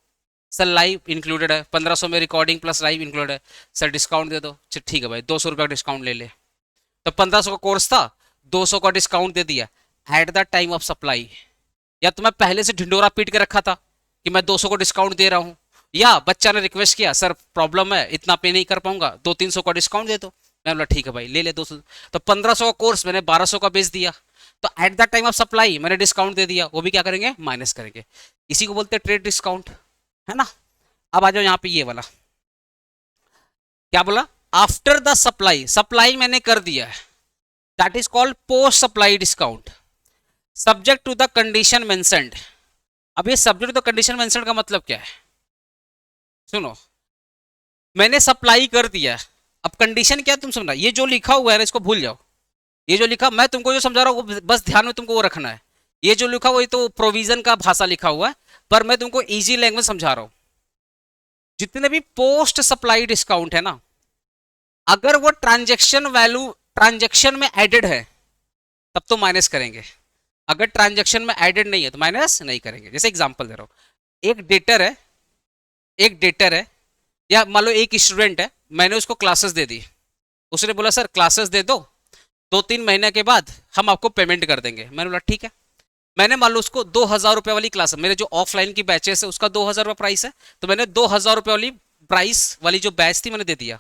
सर लाइव इंक्लूडेड है 1500 में, रिकॉर्डिंग प्लस लाइव इंक्लूडेड है, सर डिस्काउंट दे दो। चल ठीक है भाई, 200 रुपये का डिस्काउंट ले ले। तो 1500 का कोर्स था, 200 का डिस्काउंट दे दिया eight the time of supply. या तो मैं पहले से ढिंडोरा पीट के रखा था कि मैं 200 को डिस्काउंट दे रहा हूँ, या बच्चा ने रिक्वेस्ट किया सर प्रॉब्लम है इतना पे नहीं कर पाऊंगा, 200-300 का डिस्काउंट दे दो। मैं बोला ठीक है भाई ले ले 200। तो 1500 का कोर्स मैंने 1200 का बेच दिया, तो eight the time of supply मैंने डिस्काउंट दे दिया, वो भी क्या करेंगे? माइनस करेंगे। इसी को बोलते हैं ट्रेड डिस्काउंट, है ना। अब आ जाओ यहाँ पे, ये वाला क्या बोला? आफ्टर द सप्लाई, सप्लाई मैंने कर दिया है, that is called post supply discount subject to the condition mentioned. अब ये subject to the condition mentioned का मतलब क्या है? सुनो, मैंने सप्लाई कर दिया, अब कंडीशन क्या तुम समझना, ये जो लिखा हुआ है ना इसको भूल जाओ। ये जो लिखा, मैं तुमको जो समझा रहा हूँ बस ध्यान में तुमको वो रखना है। ये जो लिखा हुआ ये तो प्रोविजन का भाषा लिखा हुआ है, पर मैं तुमको इजी लैंग्वेज समझा रहा हूँ। जितने भी पोस्ट सप्लाई डिस्काउंट है ना, अगर वो ट्रांजेक्शन वैल्यू ट्रांजेक्शन में एडेड है तब तो माइनस करेंगे, अगर ट्रांजेक्शन में एडेड नहीं है तो माइनस नहीं करेंगे। जैसे एग्जांपल दे रहा हूं, एक डेटर है या मान लो एक स्टूडेंट है, मैंने उसको क्लासेस दे दी, उसने बोला सर क्लासेस दे दो, 2-3 महीने के बाद हम आपको पेमेंट कर देंगे। मैंने बोला ठीक है। मैंने मान लो उसको 2000 रुपये वाली क्लास, मेरे जो ऑफलाइन की बैचेस है उसका 2000 रुपये प्राइस है, तो मैंने 2000 रुपये वाली प्राइस वाली जो बैच थी मैंने दे दिया।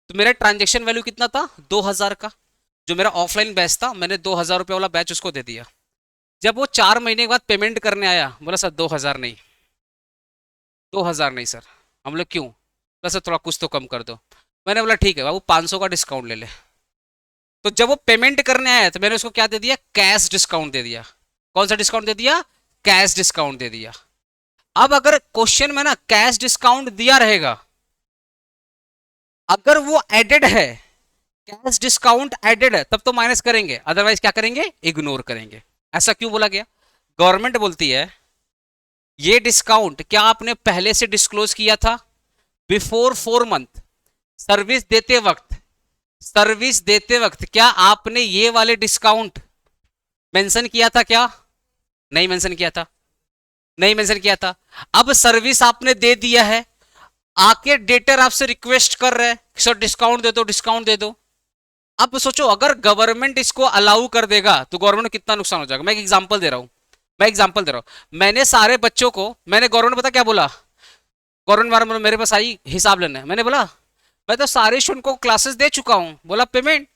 तो मेरा ट्रांजेक्शन वैल्यू कितना था? 2000 का। जो मेरा ऑफलाइन बैच था मैंने 2000 रुपये वाला बैच उसको दे दिया। जब वो 4 महीने के बाद पेमेंट करने आया, बोला सर 2000 नहीं, 2000 नहीं सर। हम लोग क्यों? बोला सर थोड़ा कुछ तो कम कर दो। मैंने बोला ठीक है बाबू 500 का डिस्काउंट ले ले। तो जब वो पेमेंट करने आया तो मैंने उसको क्या दे दिया? कैश डिस्काउंट दे दिया। कौन सा डिस्काउंट दे दिया? कैश डिस्काउंट दे दिया। अब अगर क्वेश्चन में ना कैश डिस्काउंट दिया रहेगा, अगर वो एडेड है, कैश डिस्काउंट एडेड है, तब तो माइनस करेंगे, अदरवाइज क्या करेंगे? इग्नोर करेंगे। ऐसा क्यों बोला गया? गवर्नमेंट बोलती है ये डिस्काउंट क्या आपने पहले से डिस्क्लोज किया था? बिफोर 4 मंथ सर्विस देते वक्त क्या आपने ये वाले डिस्काउंट मेंशन किया था? क्या नहीं मेंशन किया था? नहीं मेंशन किया था। अब सर्विस आपने दे दिया है, आके डेटर आपसे रिक्वेस्ट कर रहे हैं सर डिस्काउंट दे दो, डिस्काउंट दे दो। अब सोचो अगर गवर्नमेंट इसको अलाउ कर देगा तो गवर्नमेंट को कितना नुकसान हो जाएगा। मैं एक एग्जांपल दे रहा हूं, मैंने सारे बच्चों को, मैंने गवर्नमेंट पता क्या बोला? गवर्नमेंट मेरे पास आई हिसाब लेने, मैंने बोला मैं तो सारे स्टूडेंट को क्लासेस दे चुका हूं। बोला पेमेंट?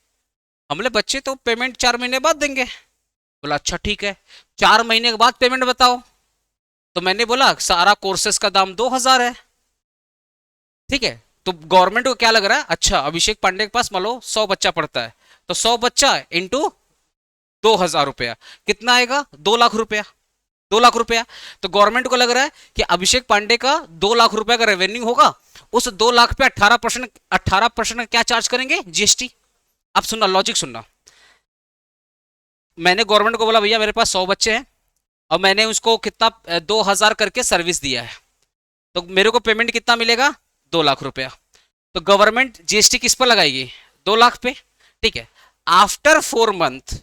हमने बच्चे तो पेमेंट 4 महीने बाद देंगे। बोला अच्छा ठीक है, 4 महीने के बाद पेमेंट बताओ। तो मैंने बोला सारा कोर्सेस का दाम 2000 है, ठीक है। तो गवर्नमेंट को क्या लग रहा है? अच्छा अभिषेक पांडे के पास मान लो 100 बच्चा पढ़ता है, तो 100 बच्चा इंटू 2000 रुपया कितना आएगा? 2 लाख रुपया। 2 लाख रुपया। तो गवर्नमेंट को लग रहा है कि अभिषेक पांडे का 2 लाख रुपया का रेवेन्यू होगा, उस 2 लाख पे 18% क्या चार्ज करेंगे? जीएसटी। अब सुनना, लॉजिक सुनना। मैंने गवर्नमेंट को बोला भैया मेरे पास 100 बच्चे हैं और मैंने उसको कितना 2000 करके सर्विस दिया है, तो मेरे को पेमेंट कितना मिलेगा? 2 लाख रुपया। तो गवर्नमेंट जीएसटी किस पर लगाएगी? 2 लाख पे, ठीक है। आफ्टर 4 मंथ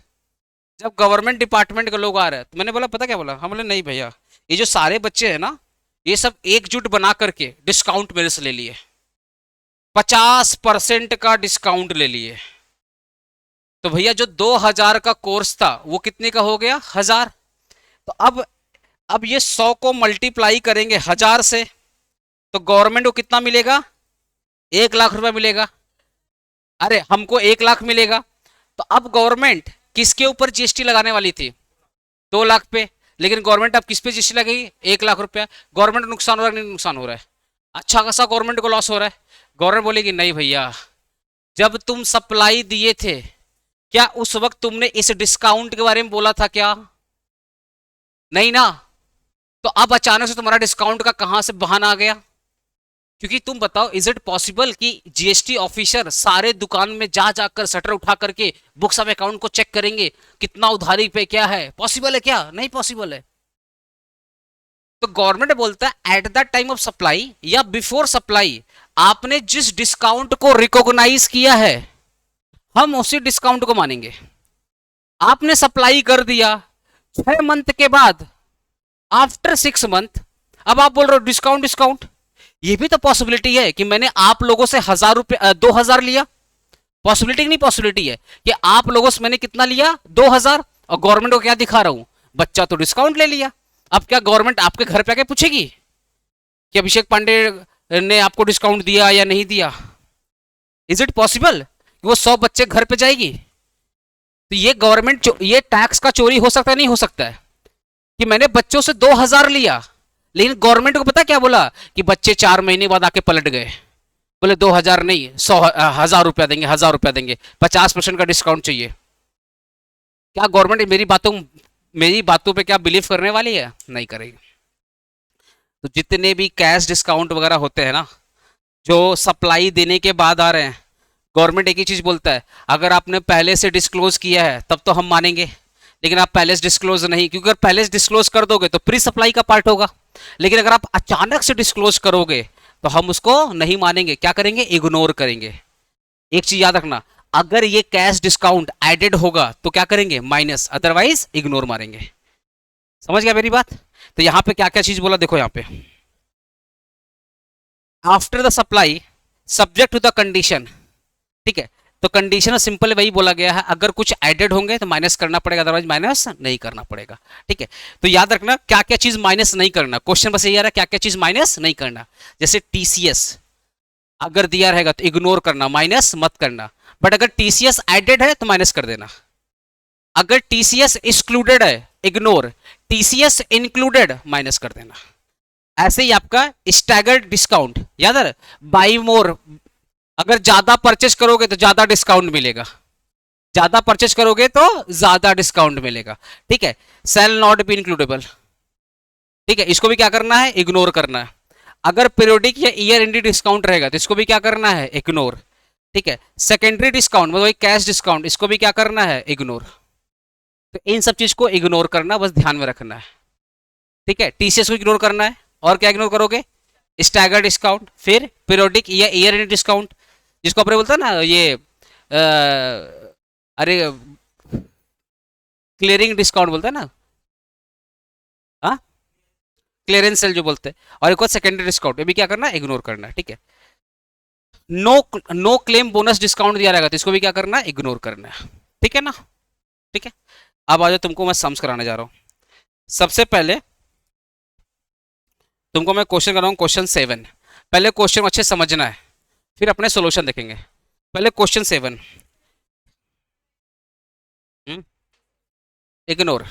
जब गवर्नमेंट डिपार्टमेंट के लोग आ रहे हैं, तो मैंने बोला पता क्या बोला? हम बोले नहीं भैया ये जो सारे बच्चे हैं ना, ये सब एकजुट बना करके डिस्काउंट मेरे से ले लिए, 50% का डिस्काउंट ले लिए। तो भैया जो 2000 का कोर्स था वो कितने का हो गया, 1000। तो अब ये 100 को मल्टीप्लाई करेंगे 1000 से, तो गवर्नमेंट को कितना मिलेगा, 1 लाख रुपया मिलेगा। अरे हमको 1 लाख मिलेगा। तो अब गवर्नमेंट किसके ऊपर जीएसटी लगाने वाली थी, 2 लाख पे, लेकिन गवर्नमेंट अब किस पे जीएसटी लगेगी, 1 लाख रुपया। गवर्नमेंट को नुकसान हो रहा है नहीं नुकसान हो रहा है, अच्छा खासा गवर्नमेंट को लॉस हो रहा है। गवर्नमेंट बोलेगी नहीं भैया, जब तुम सप्लाई दिए थे क्या उस वक्त तुमने इस डिस्काउंट के बारे में बोला था क्या, नहीं ना। तो अब अचानक से तुम्हारा डिस्काउंट का कहां से बहाना आ गया, क्योंकि तुम बताओ इज इट पॉसिबल कि जीएसटी ऑफिसर सारे दुकान में जा जाकर शटर उठा करके बुक्स ऑफ अकाउंट को चेक करेंगे कितना उधारी पे क्या है, पॉसिबल है क्या, नहीं पॉसिबल है। तो गवर्नमेंट बोलता है eight the time of supply या बिफोर सप्लाई आपने जिस डिस्काउंट को रिकॉग्नाइज किया है हम उसी डिस्काउंट को मानेंगे। आपने सप्लाई कर दिया 6 मंथ के बाद, आफ्टर 6 मंथ अब आप बोल रहे हो डिस्काउंट डिस्काउंट। ये भी तो पॉसिबिलिटी है कि मैंने आप लोगों से 1000 लिया, पॉसिबिलिटी नहीं पॉसिबिलिटी है कि आप लोगों से मैंने कितना लिया 2000, और गवर्नमेंट को क्या दिखा रहा हूं, बच्चा तो डिस्काउंट ले लिया। अब क्या गवर्नमेंट आपके घर पे आके पूछेगी कि अभिषेक पांडे ने आपको डिस्काउंट दिया या नहीं दिया, इज इट पॉसिबल कि वो 100 बच्चे घर पे जाएगी। तो ये गवर्नमेंट ये टैक्स का चोरी हो सकता है नहीं हो सकता है, कि मैंने बच्चों से 2000 लिया, लेकिन गवर्नमेंट को पता क्या बोला कि बच्चे 4 महीने बाद आके पलट गए, बोले 2000 नहीं 1000 रुपया देंगे, 1000 रुपया देंगे, 50% का डिस्काउंट चाहिए। क्या गवर्नमेंट मेरी बातों पे क्या बिलीव करने वाली है, नहीं करेगी। तो जितने भी कैश डिस्काउंट वगैरह होते हैं ना जो सप्लाई देने के बाद आ रहे हैं, गवर्नमेंट एक ही चीज बोलता है अगर आपने पहले से डिस्क्लोज किया है तब तो हम मानेंगे, लेकिन आप पहले से डिस्क्लोज नहीं, क्योंकि अगर पहले से डिस्क्लोज कर दोगे तो प्री सप्लाई का पार्ट होगा, लेकिन अगर आप अचानक से डिस्क्लोज करोगे तो हम उसको नहीं मानेंगे, क्या करेंगे, इग्नोर करेंगे। एक चीज याद रखना, अगर ये कैश डिस्काउंट एडेड होगा तो क्या करेंगे, माइनस, अदरवाइज इग्नोर मारेंगे। समझ गया मेरी बात। तो यहां पे क्या क्या चीज बोला देखो, यहां पे after the supply subject to the condition, ठीक है। तो कंडीशन सिंपल वही बोला गया है, अगर कुछ एडेड होंगे तो माइनस करना पड़ेगा, अदरवाइज माइनस नहीं करना पड़ेगा, ठीक है। तो याद रखना क्या क्या चीज माइनस नहीं करना, क्वेश्चन बस यही आ रहा है क्या क्या चीज माइनस नहीं करना। जैसे टीसीएस अगर दिया रहेगा तो इग्नोर करना, माइनस मत करना, बट अगर टीसीएस एडेड है तो माइनस कर देना। अगर टीसीएस एक्सक्लूडेड है इग्नोर, टीसीएस इंक्लूडेड माइनस कर देना। ऐसे ही आपका स्टैगर्ड डिस्काउंट याद है, बाई मोर, अगर ज्यादा परचेज करोगे तो ज्यादा डिस्काउंट मिलेगा, ज्यादा परचेज करोगे तो ज्यादा डिस्काउंट मिलेगा, ठीक है। सेल नॉट बी इंक्लूडेबल, ठीक है, इसको भी क्या करना है, इग्नोर करना है। अगर पीरियोडिक या ईयर एंडेड डिस्काउंट रहेगा तो इसको भी क्या करना है, इग्नोर, ठीक है। सेकेंडरी डिस्काउंट मतलब कैश डिस्काउंट, इसको भी क्या करना है, इग्नोर। तो इन सब चीज को इग्नोर करना बस ध्यान में रखना है, ठीक है। टीसीएस को इग्नोर करना है, और क्या इग्नोर करोगे, स्टैगर डिस्काउंट, फिर पीरियोडिक या ईयर एंड डिस्काउंट, जिसको अपने बोलता है ना ये अरे क्लियरिंग डिस्काउंट बोलता है ना, हाँ क्लियरेंस सेल जो बोलते हैं, और एक और सेकेंडरी डिस्काउंट, ये भी क्या करना है, इग्नोर करना है, ठीक है। नो क्लेम बोनस डिस्काउंट दिया रहेगा तो इसको भी क्या करना है, इग्नोर करना है, ठीक है ना, ठीक है। अब आ जाओ, तुमको मैं सम्स कराने जा रहा हूं। सबसे पहले तुमको मैं क्वेश्चन कर रहा हूं, क्वेश्चन 7। पहले क्वेश्चन अच्छे समझना है, फिर अपने सॉल्यूशन देखेंगे। पहले क्वेश्चन 7, इग्नोर।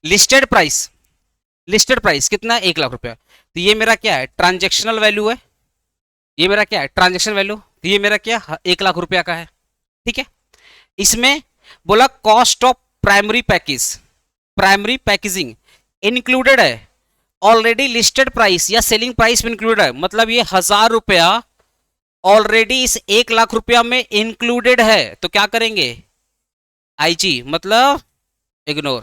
लिस्टेड प्राइस कितना है, 1 लाख रुपया। तो ये मेरा क्या है, ट्रांजेक्शनल वैल्यू है, ये मेरा क्या है, ट्रांजेक्शन वैल्यू। तो ये मेरा क्या 1 लाख रुपया का है, ठीक है। इसमें बोला cost of primary packaging included है, ऑलरेडी लिस्टेड प्राइस या सेलिंग प्राइस में इंक्लूडेड है, मतलब ये 1000 रुपया ऑलरेडी इस 1 लाख रुपया में इंक्लूडेड है, तो क्या करेंगे, आईजी मतलब इग्नोर,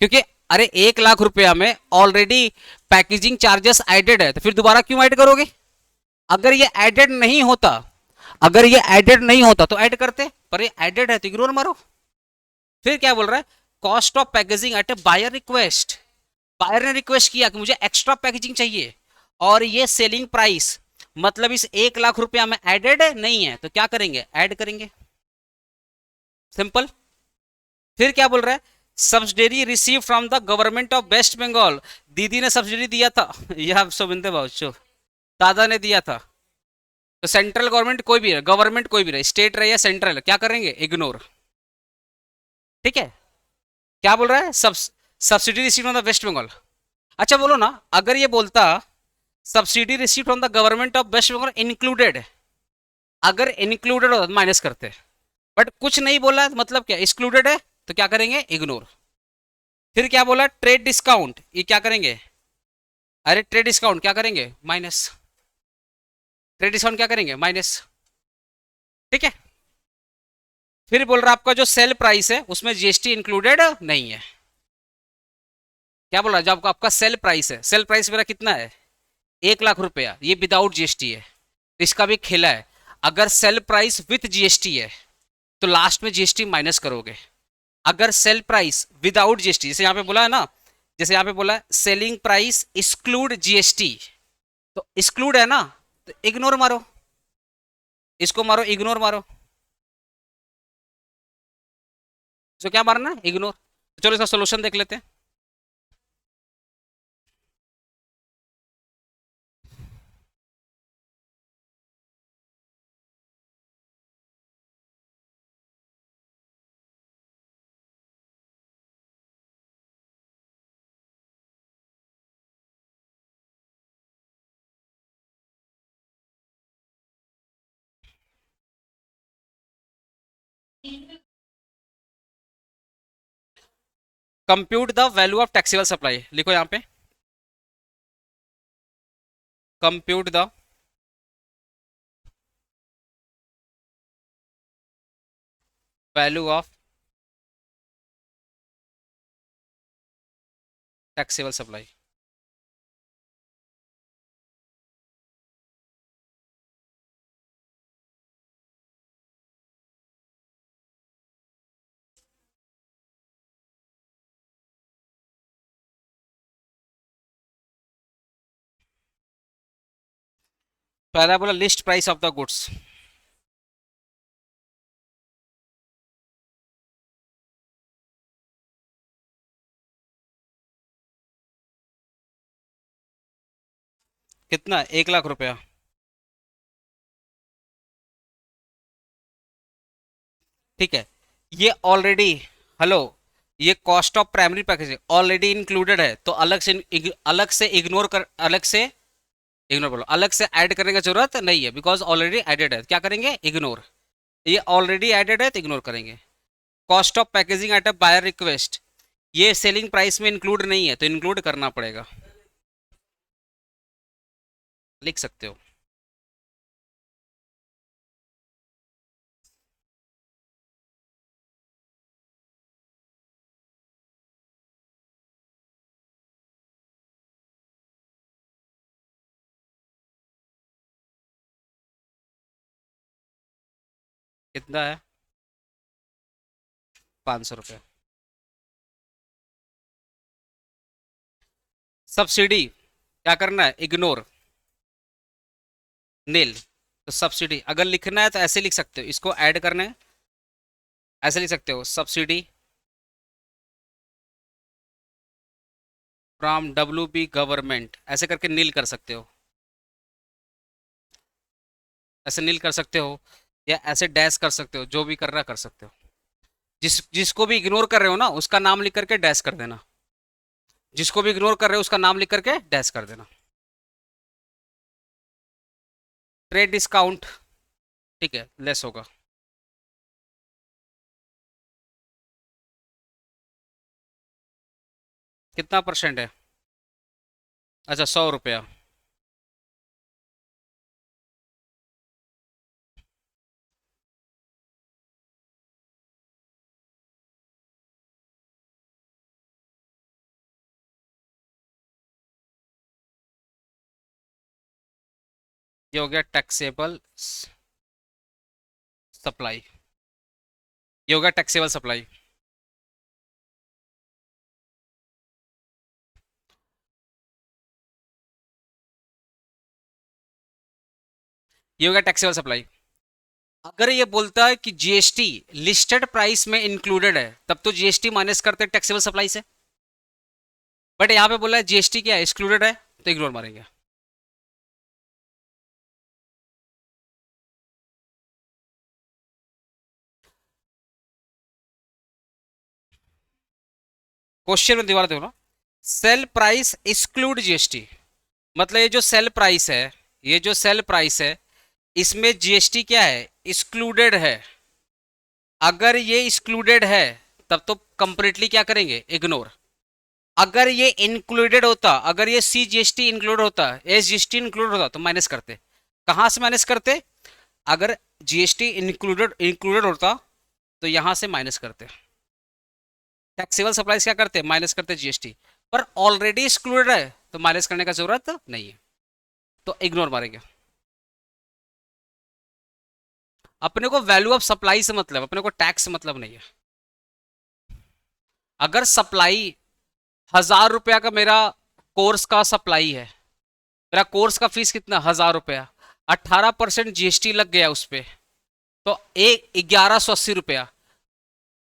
क्योंकि अरे 1 लाख रुपया में ऑलरेडी पैकेजिंग चार्जेस एडेड है, तो फिर दोबारा क्यों ऐड करोगे। अगर ये एडेड नहीं होता तो ऐड करते, पर ये एडेड है तो इग्नोर मारो। फिर क्या बोल रहा है, cost of packaging at a buyer request, buyer ने रिक्वेस्ट किया कि मुझे एक्स्ट्रा पैकेजिंग चाहिए, और ये सेलिंग प्राइस मतलब इस 1 लाख रुपया में एडेड नहीं है, तो क्या करेंगे, ऐड करेंगे, सिंपल। फिर क्या बोल रहा है, subsidy receive from the government of West Bengal. दीदी ने सब्सिडी दिया था यह सुमिंदे बाबू, दादा ने दिया था। तो सेंट्रल गवर्नमेंट कोई भी रहे, गवर्नमेंट कोई भी रहे, स्टेट रहे या सेंट्रल, क्या करेंगे, इग्नोर। ठीक है, क्या बोल रहा है, subsidy receive from the West Bengal. अच्छा बोलो ना, अगर ये बोलता subsidy receive from the government of West Bengal included, अगर इंक्लूडेड होता तो माइनस करते, बट कुछ नहीं बोला मतलब क्या, एक्सक्लूडेड है, तो क्या करेंगे, इग्नोर। फिर क्या बोला, ट्रेड डिस्काउंट, ये क्या करेंगे, अरे ट्रेड डिस्काउंट क्या करेंगे, माइनस। ट्रेड डिस्काउंट क्या करेंगे, माइनस। ठीक है, फिर बोल रहा है आपका जो सेल प्राइस है उसमें जीएसटी इंक्लूडेड नहीं है। क्या बोल रहा है, जो आपका सेल प्राइस है, सेल प्राइस मेरा कितना है, 1 लाख रुपया, ये विदाउट जीएसटी है। तो इसका भी खेला है, अगर सेल प्राइस विथ जीएसटी है तो लास्ट में जीएसटी माइनस करोगे। अगर सेल प्राइस विदाउट जीएसटी, जैसे यहाँ पे बोला है ना, जैसे यहाँ पे बोला है सेलिंग प्राइस एक्सक्लूड जीएसटी, तो एक्सक्लूड है ना, तो इग्नोर मारो, इसको मारो, इग्नोर मारो, तो क्या मारना है, इग्नोर। चलो इसका सोल्यूशन देख लेते हैं। Compute the value of taxable supply, लिखो यहाँ पे, compute the value of taxable supply. पहला बोला list price of the goods, कितना, 1 लाख रुपया। ठीक है, ये ऑलरेडी, हेलो, ये cost of primary packaging already included है, तो अलग से इग्नोर कर, अलग से इग्नोर बोलो, अलग से ऐड करने की जरूरत नहीं है, बिकॉज ऑलरेडी एडेड है, क्या करेंगे, इग्नोर। ये ऑलरेडी एडेड है तो इग्नोर करेंगे। Cost of packaging at a buyer request, ये सेलिंग प्राइस में इंक्लूड नहीं है, तो इंक्लूड करना पड़ेगा, लिख सकते हो। कितना है, 500 रुपये। सब्सिडी क्या करना है, इग्नोर, नील। तो सब्सिडी अगर लिखना है तो ऐसे लिख सकते हो, इसको ऐड करना है, ऐसे लिख सकते हो, subsidy from W B government, ऐसे करके नील कर सकते हो, ऐसे नील कर सकते हो, या ऐसे डैश कर सकते हो, जो भी कर रहा कर सकते हो। जिसको भी इग्नोर कर रहे हो ना उसका नाम लिख करके डैश कर देना, जिसको भी इग्नोर कर रहे हो उसका नाम लिख करके डैश कर देना। ट्रेड डिस्काउंट, ठीक है, लेस होगा, कितना परसेंट है, अच्छा 100 रुपया। ये हो गया टैक्सेबल सप्लाई, ये हो गया टैक्सेबल सप्लाई। ये हो गया टैक्सेबल सप्लाई। अगर ये बोलता है कि जीएसटी लिस्टेड प्राइस में इंक्लूडेड है, तब तो जीएसटी माइनस करते हैं टैक्सेबल सप्लाई से, बट यहाँ पे बोला है जीएसटी क्या है, एक्सक्लूडेड है, तो इग्नोर मारेंगे। क्वेश्चन में दोबारा देखो ना, सेल प्राइस एक्सक्लूड जीएसटी, मतलब ये जो सेल प्राइस है, ये जो सेल प्राइस है, इसमें जीएसटी क्या है, एक्सक्लूडेड है। अगर ये एक्सक्लूडेड है तब तो कंप्लीटली क्या करेंगे, इग्नोर। अगर ये इंक्लूडेड होता, अगर ये सी जीएसटी इंक्लूड होता, एस जीएसटी इंक्लूड होता, तो माइनस करते। कहां से माइनस करते, अगर जीएसटी इंक्लूडेड इंक्लूडेड होता तो यहां से माइनस करते। टैक्सेबल सप्लाईज क्या करते, माइनस करते जीएसटी, पर ऑलरेडी एक्सक्लूडेड है तो माइनस करने का जरूरत नहीं है, तो इग्नोर मारेंगे। अपने को वैल्यू ऑफ सप्लाई से मतलब, अपने को टैक्स से मतलब नहीं है। अगर सप्लाई 1000 रुपया का मेरा कोर्स का सप्लाई है, मेरा कोर्स का फीस कितना, 1000 रुपया, 18% जीएसटी लग गया उस पर, तो एक 1180 रुपया,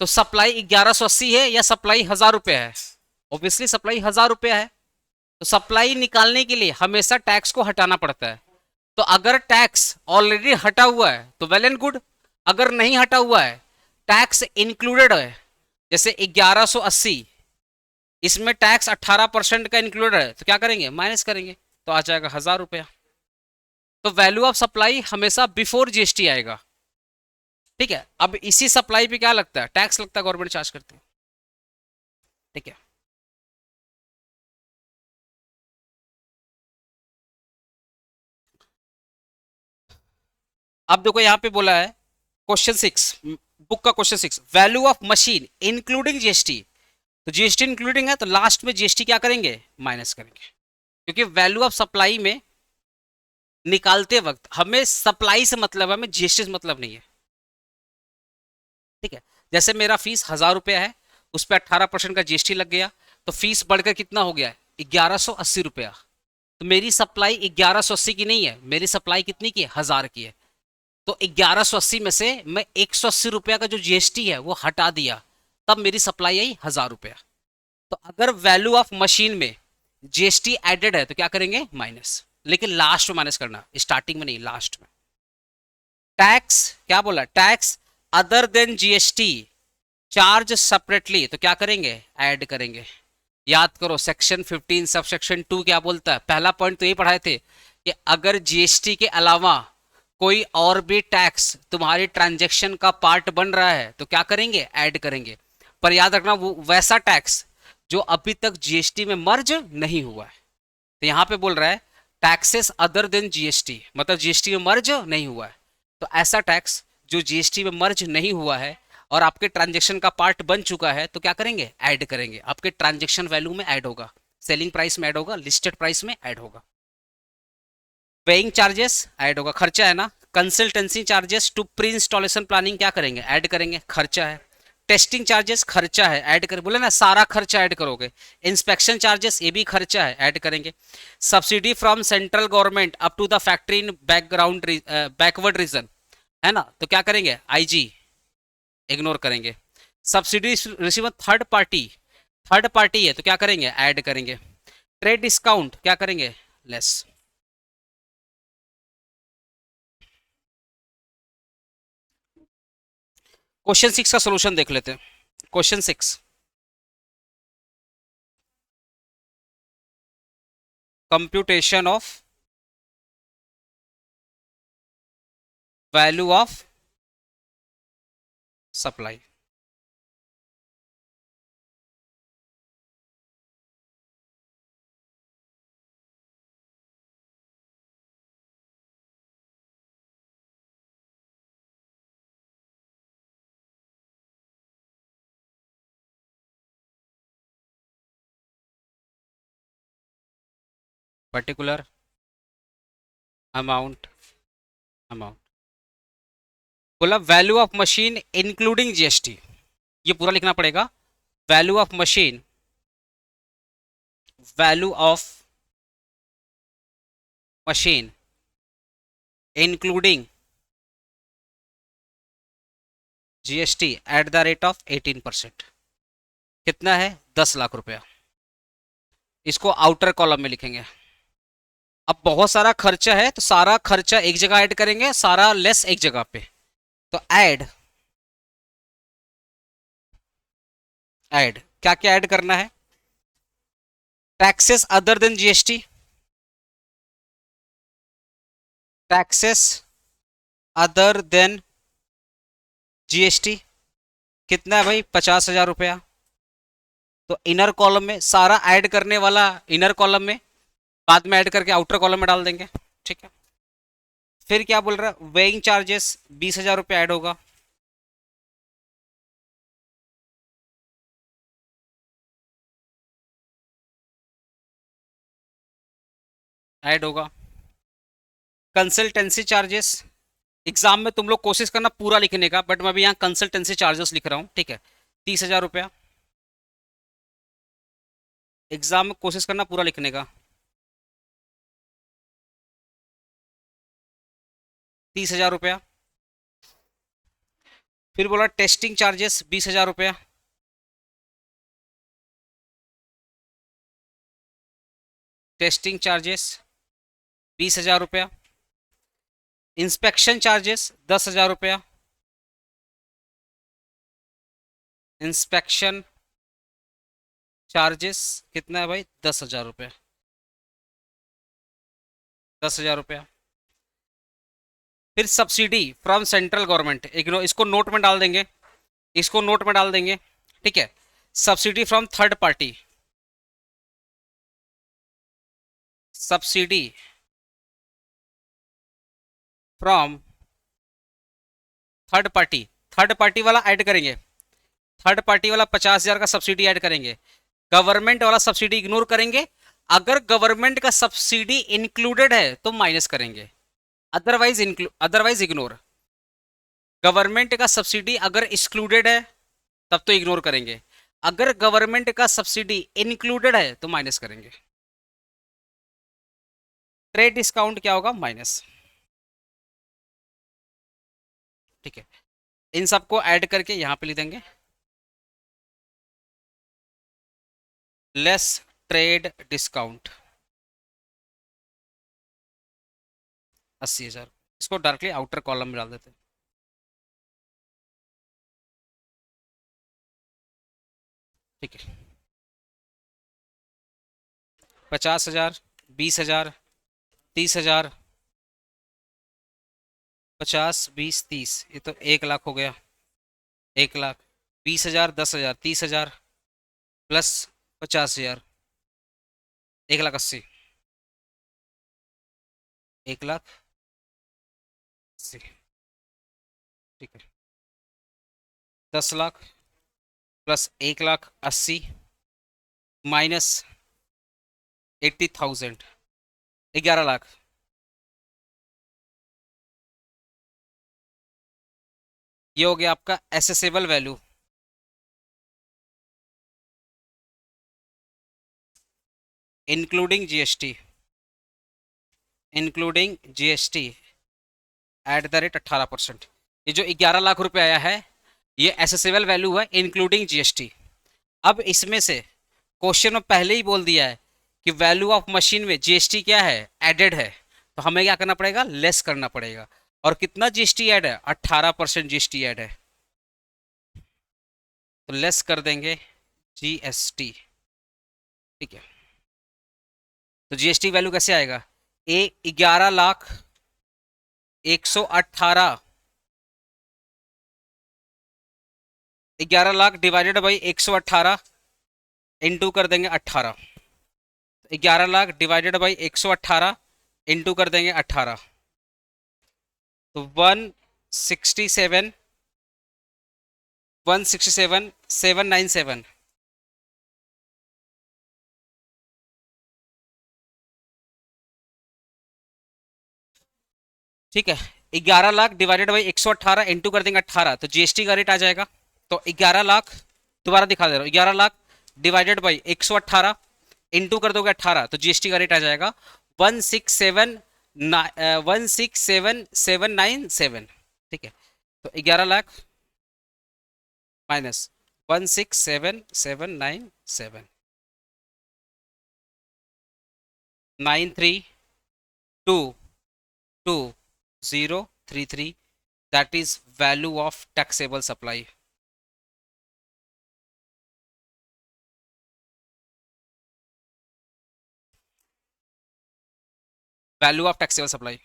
तो सप्लाई 1180 है या सप्लाई 1000 रुपया है, ऑब्वियसली सप्लाई 1000 रुपया है। तो सप्लाई निकालने के लिए हमेशा टैक्स को हटाना पड़ता है। तो अगर टैक्स ऑलरेडी हटा हुआ है तो वेल एंड गुड, अगर नहीं हटा हुआ है, टैक्स इंक्लूडेड है, जैसे 1180, इसमें टैक्स 18% का इंक्लूडेड है, तो क्या करेंगे, माइनस करेंगे, तो आ जाएगा 1000 रुपया। तो वैल्यू ऑफ सप्लाई हमेशा बिफोर जीएसटी आएगा। ठीक है, अब इसी सप्लाई पे क्या लगता है, टैक्स लगता है, गवर्नमेंट चार्ज करती है। ठीक है, अब देखो यहाँ पे बोला है क्वेश्चन 6, बुक का question 6, value of machine including GST. तो जीएसटी इंक्लूडिंग है तो लास्ट में जीएसटी क्या करेंगे, माइनस करेंगे, क्योंकि वैल्यू ऑफ सप्लाई में निकालते वक्त हमें सप्लाई से मतलब है, हमें जीएसटी से मतलब नहीं है। ठीक है, जैसे मेरा फीस 1000 रुपया है, उस पर 18% का जीएसटी लग गया, तो फीस बढ़कर कितना हो गया, 1180 रुपया। तो मेरी सप्लाई 1180 की नहीं है, मेरी सप्लाई कितनी की है, 1000 की है। तो 1180 में से मैं 180 रुपया का जो जीएसटी है वो हटा दिया, तब मेरी सप्लाई आई 1000 रुपया। तो अगर वैल्यू ऑफ मशीन में जीएसटी एडेड है तो क्या करेंगे, माइनस, लेकिन लास्ट में माइनस करना, स्टार्टिंग में नहीं, लास्ट में। टैक्स क्या बोला, tax other than GST charge separately, तो क्या करेंगे, ऐड करेंगे। याद करो सेक्शन 15 सब सेक्शन 2 क्या बोलता है, पहला पॉइंट तो ये पढ़ाए थे कि अगर जीएसटी के अलावा कोई और भी टैक्स तुम्हारी ट्रांजैक्शन का पार्ट बन रहा है तो क्या करेंगे, ऐड करेंगे। पर याद रखना वो वैसा टैक्स जो अभी तक जीएसटी में मर्ज नहीं हुआ है। तो यहां पे बोल रहा है टैक्सेस अदर देन जीएसटी, मतलब जीएसटी में मर्ज नहीं हुआ है, तो ऐसा टैक्स जो जीएसटी में मर्ज नहीं हुआ है और आपके ट्रांजेक्शन का पार्ट बन चुका है, तो क्या करेंगे, ऐड करेंगे, आपके ट्रांजेक्शन वैल्यू में ऐड होगा, सेलिंग प्राइस में ऐड होगा, लिस्टेड प्राइस में ऐड होगा। पेइंग चार्जेस ऐड होगा, खर्चा है ना। Consultancy charges to pre installation planning क्या करेंगे, ऐड करेंगे, खर्चा है। टेस्टिंग चार्जेस खर्चा है, ऐड कर, बोले ना सारा खर्चा ऐड करोगे। इंस्पेक्शन चार्जेस ये भी खर्चा है, ऐड करेंगे। Subsidy from central government up to the factory in background backward region, है ना, तो क्या करेंगे, आईजी, इग्नोर करेंगे। Subsidy receive third party, third party है तो क्या करेंगे, ऐड करेंगे। ट्रेड डिस्काउंट क्या करेंगे, लेस। क्वेश्चन 6 का सॉल्यूशन देख लेते हैं। Question 6, computation of value of supply. Particular amount, amount बोला value of machine including GST, ये पूरा लिखना पड़ेगा। Value of machine, value of machine including GST at the rate of 18%। कितना है? 10 लाख रुपया। इसको आउटर कॉलम में लिखेंगे। अब बहुत सारा खर्चा है तो सारा खर्चा एक जगह ऐड करेंगे, सारा लेस एक जगह पे। तो ऐड ऐड क्या क्या ऐड करना है? Taxes other than GST, taxes other than GST. कितना है भाई? 50,000 रुपया। तो इनर कॉलम में सारा ऐड करने वाला इनर कॉलम में, बाद में ऐड करके आउटर कॉलम में डाल देंगे। ठीक है। फिर क्या बोल रहा है? वेइंग चार्जेस 20,000 रुपया ऐड होगा। ऐड होगा। कंसल्टेंसी चार्जेस, एग्जाम में तुम लोग कोशिश करना पूरा लिखने का, बट मैं भी यहाँ कंसल्टेंसी चार्जेस लिख रहा हूँ। ठीक है, 30,000 रुपया। एग्जाम में कोशिश करना पूरा लिखने का। 30,000 रुपया। फिर बोला टेस्टिंग चार्जेस 20,000 रुपया। टेस्टिंग चार्जेस 20,000 रुपया। इंस्पेक्शन चार्जेस 10,000 रुपया। इंस्पेक्शन चार्जेस कितना है भाई? 10,000 रुपया। 10,000 रुपया। फिर सब्सिडी फ्रॉम सेंट्रल गवर्नमेंट, इसको नोट में डाल देंगे। इसको नोट में डाल देंगे। ठीक है। Subsidy from third party, subsidy from third party. Third party वाला ऐड करेंगे। थर्ड पार्टी वाला 50,000 का सब्सिडी ऐड करेंगे। गवर्नमेंट वाला सब्सिडी इग्नोर करेंगे। अगर गवर्नमेंट का सब्सिडी इंक्लूडेड है तो माइनस करेंगे, अदरवाइज इग्नोर। गवर्नमेंट का सब्सिडी अगर एक्सक्लूडेड है तब तो इग्नोर करेंगे, अगर गवर्नमेंट का सब्सिडी इंक्लूडेड है तो माइनस करेंगे। ट्रेड डिस्काउंट क्या होगा? माइनस। ठीक है। इन सबको ऐड करके यहां पे लिख देंगे। Less trade discount 80,000। इसको डायरेक्टली आउटर कॉलम में डाल देते हैं। ठीक है। 50,000, 20,000, 30,000, 50, 20, 30, ये तो 1 लाख हो गया। 1 लाख, 20,000, 10,000, 30,000 प्लस 50,000, 1,80,000। 1,80,000। ठीक है। 10 लाख प्लस 1,80,000 माइनस 80,000, 11 लाख। ये हो गया आपका assessable value. Including GST, including GST at the rate 18%। ये जो 11 लाख रुपए आया है ये एसेसेबल वैल्यू है इंक्लूडिंग जीएसटी। अब इसमें से क्वेश्चन में पहले ही बोल दिया है कि वैल्यू ऑफ मशीन में जीएसटी क्या है? एडेड है। तो हमें क्या करना पड़ेगा? लेस करना पड़ेगा। और कितना जीएसटी ऐड है? 18% जीएसटी ऐड है। तो लेस कर देंगे जीएसटी। ठीक है। तो जीएसटी वैल्यू कैसे आएगा? 11,118, 11 लाख डिवाइडेड बाई 118 इंटू कर देंगे 18। 11 लाख डिवाइडेड बाई 118 इंटू कर देंगे 18। तो 167, 797। ठीक है। 11 लाख डिवाइडेड बाई 118 इंटू कर देंगे 18, तो जीएसटी का रेट आ जाएगा। तो 11 लाख, दोबारा दिखा दे रहा हूँ, 11 लाख डिवाइडेड बाई 118 इंटू कर दोगे 18 तो जीएसटी का रेट आ जाएगा 167797, ठीक है। तो 11 lakh minus 167797, 932033, that is value of taxable supply. Value of taxable supply.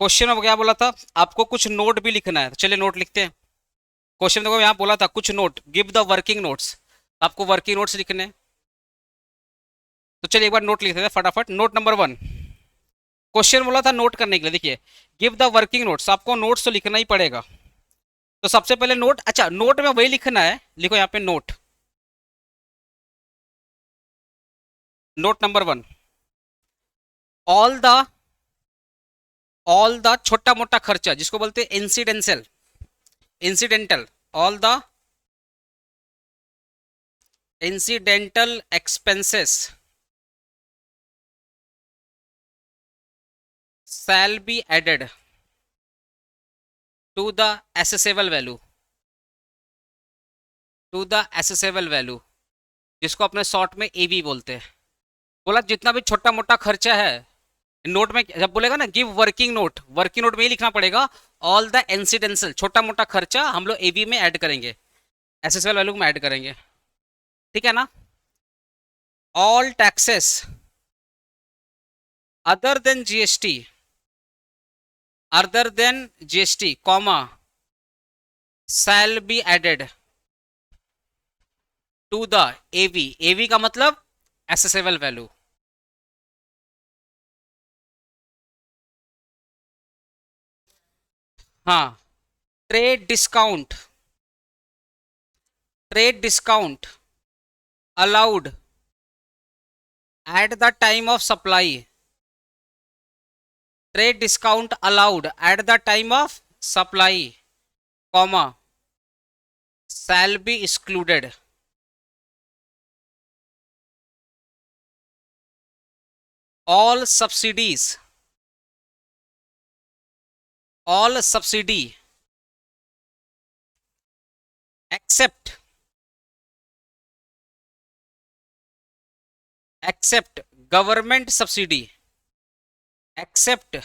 Question में क्या बोला था, आपको कुछ नोट भी लिखना है, तो चलिए नोट लिखते हैं। क्वेश्चन देखो यहाँ बोला था कुछ note, give the working notes, आपको वर्किंग नोट्स लिखने हैं। तो चलिए एक बार नोट लिखते हैं फटाफट। नोट नंबर 1, क्वेश्चन बोला था नोट करने के लिए, देखिए गिव द वर्किंग नोट्स, आपको नोट्स तो लिखना ही पड़ेगा। तो सबसे पहले नोट, अच्छा नोट में वही लिखना है, लिखो यहाँ पे note. Note number 1, all the छोटा मोटा खर्चा जिसको बोलते हैं incidental, incidental, all the incidental expenses shall be added to the assessable value, to the assessable value, जिसको अपने शॉर्ट में एवी बोलते हैं। बोला जितना भी छोटा मोटा खर्चा है नोट में, जब बोलेगा ना give working note, working note में ही लिखना पड़ेगा ऑल द इंसिडेंशियल, छोटा मोटा खर्चा हम लोग एवी में ऐड करेंगे, एसेसेबल वैल्यू में ऐड करेंगे, ठीक है ना। All taxes other than GST, other than GST comma shall be added to the AV, AV का मतलब एसेसेबल वैल्यू। हाँ, trade discount, trade discount allowed at the time of supply, trade discount allowed at the time of supply comma shall be excluded, all subsidies, all subsidy except government subsidy, except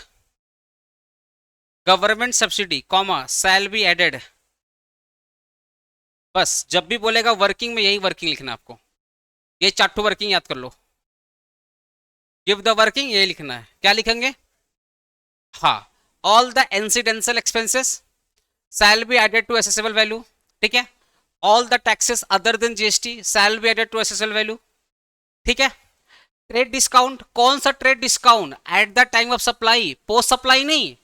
government subsidy comma shall be added। बस जब भी बोलेगा working में यही working लिखना है आपको, ये चार वर्किंग याद कर लो। गिव द वर्किंग यही लिखना है, क्या लिखेंगे, हाँ all the incidental expenses shall be added to assessable value, ठीक है। All the taxes other than GST shall be added to assessable value, ठीक है। ट्रेड डिस्काउंट, कौन सा trade discount, at the time of supply, post supply नहीं,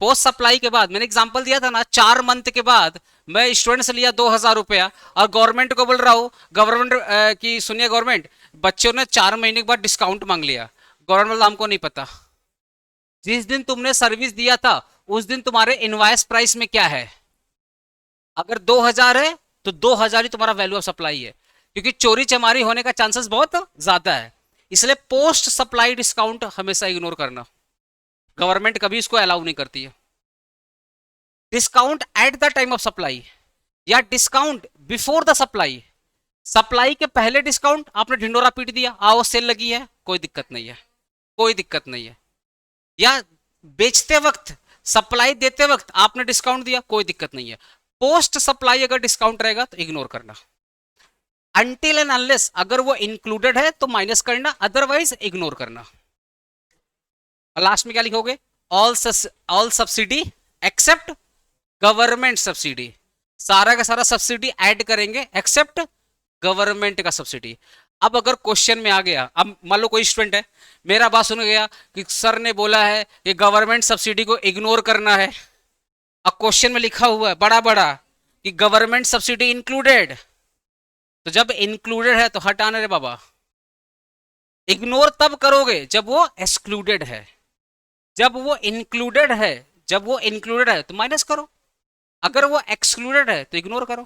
post supply के बाद। मैंने एग्जांपल दिया था ना, 4 मंथ के बाद मैं स्टूडेंट से लिया 2000 रुपया और गवर्नमेंट को बोल रहा हूँ, गवर्नमेंट की सुनिए गवर्नमेंट, बच्चों ने 4 महीने के बाद डिस्काउंट मांग लिया, गवर्नमेंट बोला हमको नहीं पता, जिस दिन तुमने सर्विस दिया था उस दिन तुम्हारे इनवाइस प्राइस में क्या है, अगर 2000 है तो 2000 ही तुम्हारा वैल्यू ऑफ सप्लाई है, क्योंकि चोरी चमारी होने का चांसेस बहुत ज्यादा है, इसलिए पोस्ट सप्लाई डिस्काउंट हमेशा इग्नोर करना, गवर्नमेंट कभी इसको अलाउ नहीं करती है। Discount at the time of supply या discount before the supply, supply के पहले डिस्काउंट आपने ढिंडोरा पीट दिया, आओ सेल लगी है, कोई दिक्कत नहीं है, कोई दिक्कत नहीं है। या बेचते वक्त, सप्लाई देते वक्त आपने डिस्काउंट दिया, कोई दिक्कत नहीं है। पोस्ट सप्लाई अगर डिस्काउंट रहेगा तो इग्नोर करना, अनटिल एंड अनलेस अगर वो इंक्लूडेड है तो माइनस करना, अदरवाइज इग्नोर करना। लास्ट में क्या लिखोगे, all subsidy except government subsidy, सारा का सारा सब्सिडी ऐड करेंगे एक्सेप्ट गवर्नमेंट का सब्सिडी। अब अगर क्वेश्चन में आ गया, अब मान लो कोई स्टूडेंट है मेरा बात सुन गया कि सर ने बोला है कि गवर्नमेंट सब्सिडी को इग्नोर करना है, अब क्वेश्चन में लिखा हुआ है बड़ा बड़ा कि गवर्नमेंट सब्सिडी इंक्लूडेड, तो जब इंक्लूडेड है तो हटाना रे बाबा, इग्नोर तब करोगे जब वो एक्सक्लूडेड है, जब वो इंक्लूडेड है, जब वो इंक्लूडेड है तो माइनस करो, अगर वो एक्सक्लूडेड है तो इग्नोर करो।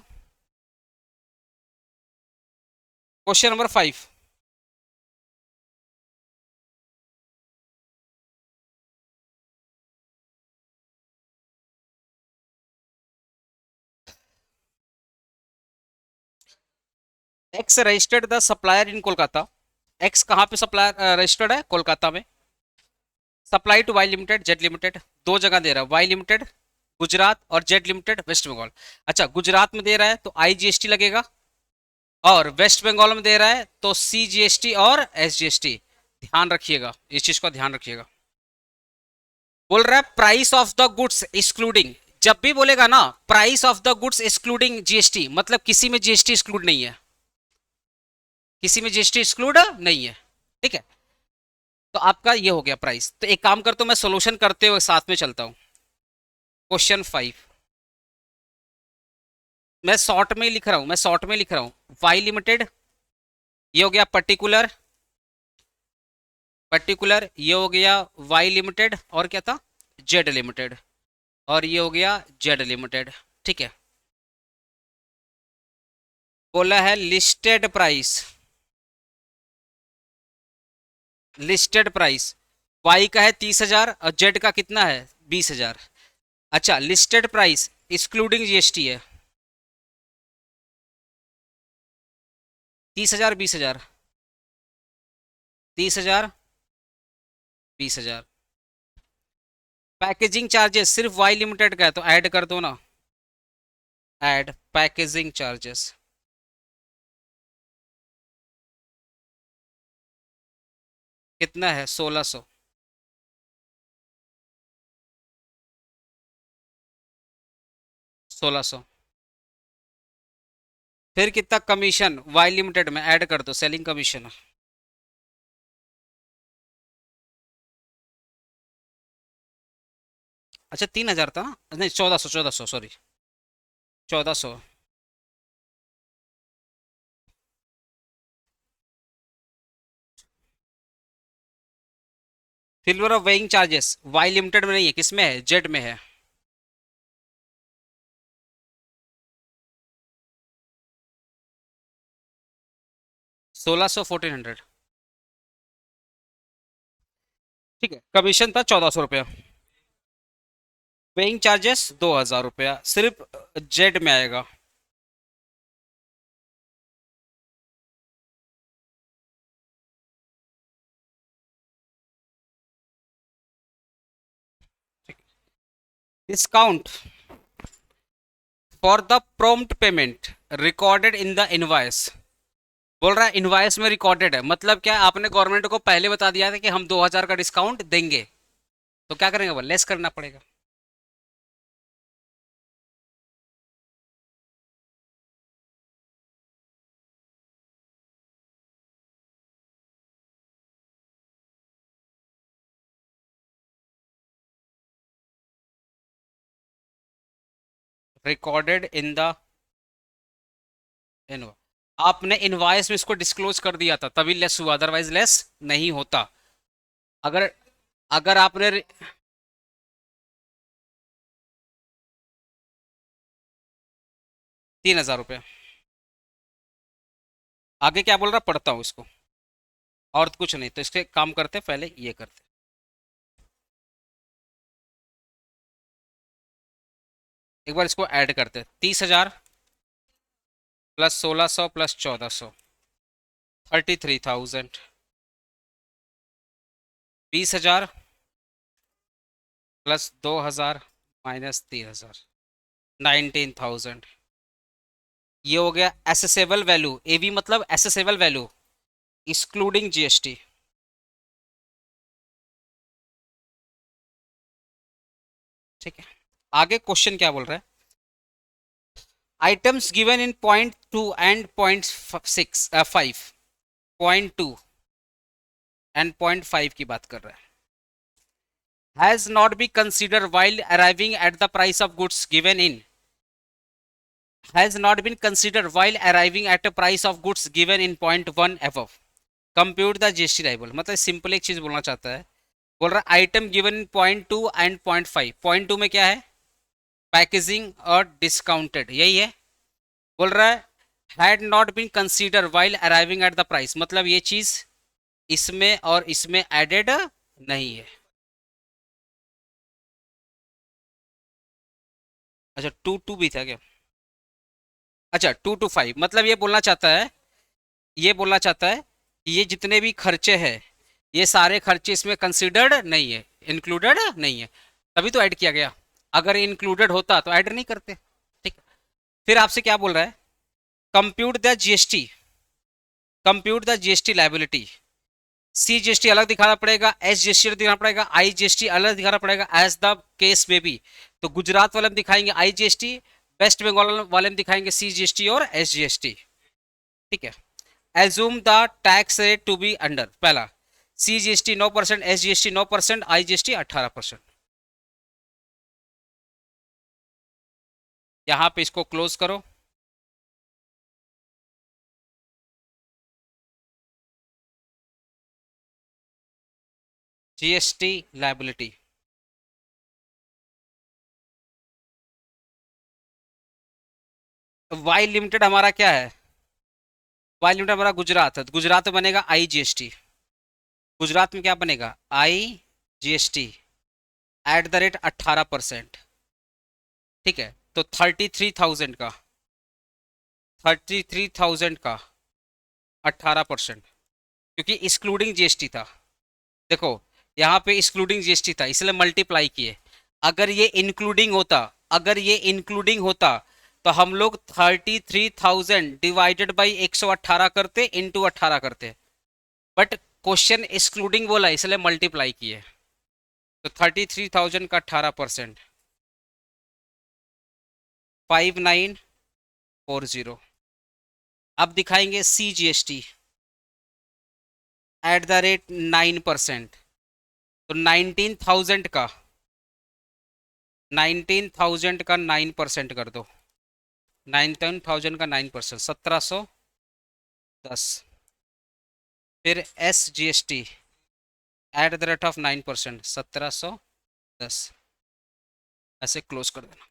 Question number 5। X registered the supplier in Kolkata. X कहाँ पे सप्लायर रजिस्टर्ड है? कोलकाता में। Supply to Y limited, Z limited, दो जगह दे रहा है, वाई लिमिटेड गुजरात और जेड लिमिटेड वेस्ट बंगाल। अच्छा, गुजरात में दे रहा है तो आईजीएसटी लगेगा, और वेस्ट बंगाल में दे रहा है तो सीजीएसटी और एसजीएसटी। ध्यान रखिएगा, इस चीज का ध्यान रखिएगा। बोल रहा है price of the goods excluding, जब भी बोलेगा ना price of the goods excluding GST, मतलब किसी में जीएसटी एक्सक्लूड नहीं है, किसी में जीएसटी एक्सक्लूड नहीं है। ठीक है, तो आपका ये हो गया प्राइस। तो एक काम करता हूं, मैं सोल्यूशन करते हुए साथ में चलता हूं। क्वेश्चन 5, मैं शॉर्ट में लिख रहा हूं, मैं शॉर्ट में लिख रहा हूं। वाई लिमिटेड, ये हो गया पर्टिकुलर, पर्टिकुलर ये हो गया वाई लिमिटेड, और क्या था? जेड लिमिटेड, और ये हो गया जेड लिमिटेड। ठीक है, बोला है listed price, listed price Y का है 30,000 और जेड का कितना है? 20,000। अच्छा, लिस्टेड प्राइस इंक्लूडिंग जीएसटी है 30,000, 20,000, 30,000, 20,000। पैकेजिंग चार्जेस सिर्फ वाई लिमिटेड का है तो ऐड कर दो ना, ऐड पैकेजिंग चार्जेस। कितना है? 1600, 1600। फिर कितना कमीशन वाई लिमिटेड में ऐड कर दो, सेलिंग कमीशन। अच्छा, 3,000 था, नहीं 1400, 1400 sorry, 1400। Silver of weighing charges Y limited में नहीं है, किसमें है? जेड में है। 1600, 1400। ठीक है, कमीशन था 1400 रुपया। वेइंग चार्जेस 2,000 रुपया, सिर्फ जेड में आएगा। Discount for the prompt payment recorded in the invoice. बोल रहा है इनवॉइस में रिकॉर्डेड है, मतलब क्या? आपने गवर्नमेंट को पहले बता दिया था कि हम 2,000 का डिस्काउंट देंगे, तो क्या करेंगे? वो लेस करना पड़ेगा। रिकॉर्डेड इन द इनवॉइस, आपने इनवॉइस में इसको डिस्क्लोज कर दिया था तभी लेस हुआ, अदरवाइज लेस नहीं होता। अगर अगर आपने 3,000 रुपया। आगे क्या बोल रहा, पढ़ता हूँ इसको, और कुछ नहीं, तो इसके काम करते पहले ये करते। एक बार इसको ऐड करते, 30,000 प्लस 1,600 प्लस 1,400, 33,000। 20,000 plus 2,000 minus 3,000, 19,000। ये हो गया एसेसेबल वैल्यू, एवी मतलब एसेसेबल वैल्यू एक्सक्लूडिंग जीएसटी। ठीक है, आगे क्वेश्चन क्या बोल रहा है? Items given in point two and point 5, point two and point 5 की बात कर रहा है। Has not be consider while arriving at the price of goods given in, has not been considered while arriving at a price of goods given in point 1 above. Compute the GST liable, मतलब simple एक चीज बोलना चाहता है। बोल रहा है item given point 2 and point 5। Point 2 में क्या है? पैकेजिंग और डिस्काउंटेड, यही है। बोल रहा है had not been consider while arriving at the price, मतलब ये चीज इसमें और इसमें एडेड नहीं है। अच्छा, 2 भी था क्या? अच्छा, 2 to 5, मतलब ये बोलना चाहता है कि ये जितने भी खर्चे हैं, ये सारे खर्चे इसमें कंसीडर्ड नहीं है, इंक्लूडेड नहीं है, तभी तो ऐड किया गया। अगर इंक्लूडेड होता तो ऐड नहीं करते। ठीक है। फिर आपसे क्या बोल रहा है? Compute the GST, compute the GST liability. C GST अलग दिखाना पड़ेगा, एस जीएसटी अलग दिखाना पड़ेगा, आई जीएसटी अलग दिखाना पड़ेगा, एज द केस में भी। तो गुजरात वाले में दिखाएंगे आई जीएसटी, वेस्ट बंगाल वाले में दिखाएंगे सी जीएसटी और एस जीएसटी। ठीक है। Assume the tax rate to be under, पहला C GST 9%, S GST 9%, I GST 18%। यहां पे इसको क्लोज करो। जीएसटी लाइबिलिटी, वाई लिमिटेड हमारा क्या है? वाई लिमिटेड हमारा गुजरात है, तो गुजरात में बनेगा आई जीएसटी। गुजरात में क्या बनेगा? I GST at the rate 18%। ठीक है, तो 33,000 का 18%, क्योंकि एक्सक्लूडिंग जीएसटी था। देखो, यहाँ पे एक्सक्लूडिंग जीएसटी था, इसलिए मल्टीप्लाई किए। अगर ये इंक्लूडिंग होता, अगर ये इंक्लूडिंग होता तो हम लोग 33,000 डिवाइडेड बाई 118 करते, इंटू 18 करते। बट क्वेश्चन एक्सक्लूडिंग बोला, इसलिए मल्टीप्लाई किए। तो 33,000 का 18%, 5940। अब दिखाएंगे C GST at the rate 9%, तो 19,000 का 9% कर दो। 19,000 का 9%, 1710। फिर S GST at the rate of 9%, 1710। ऐसे क्लोज कर देना।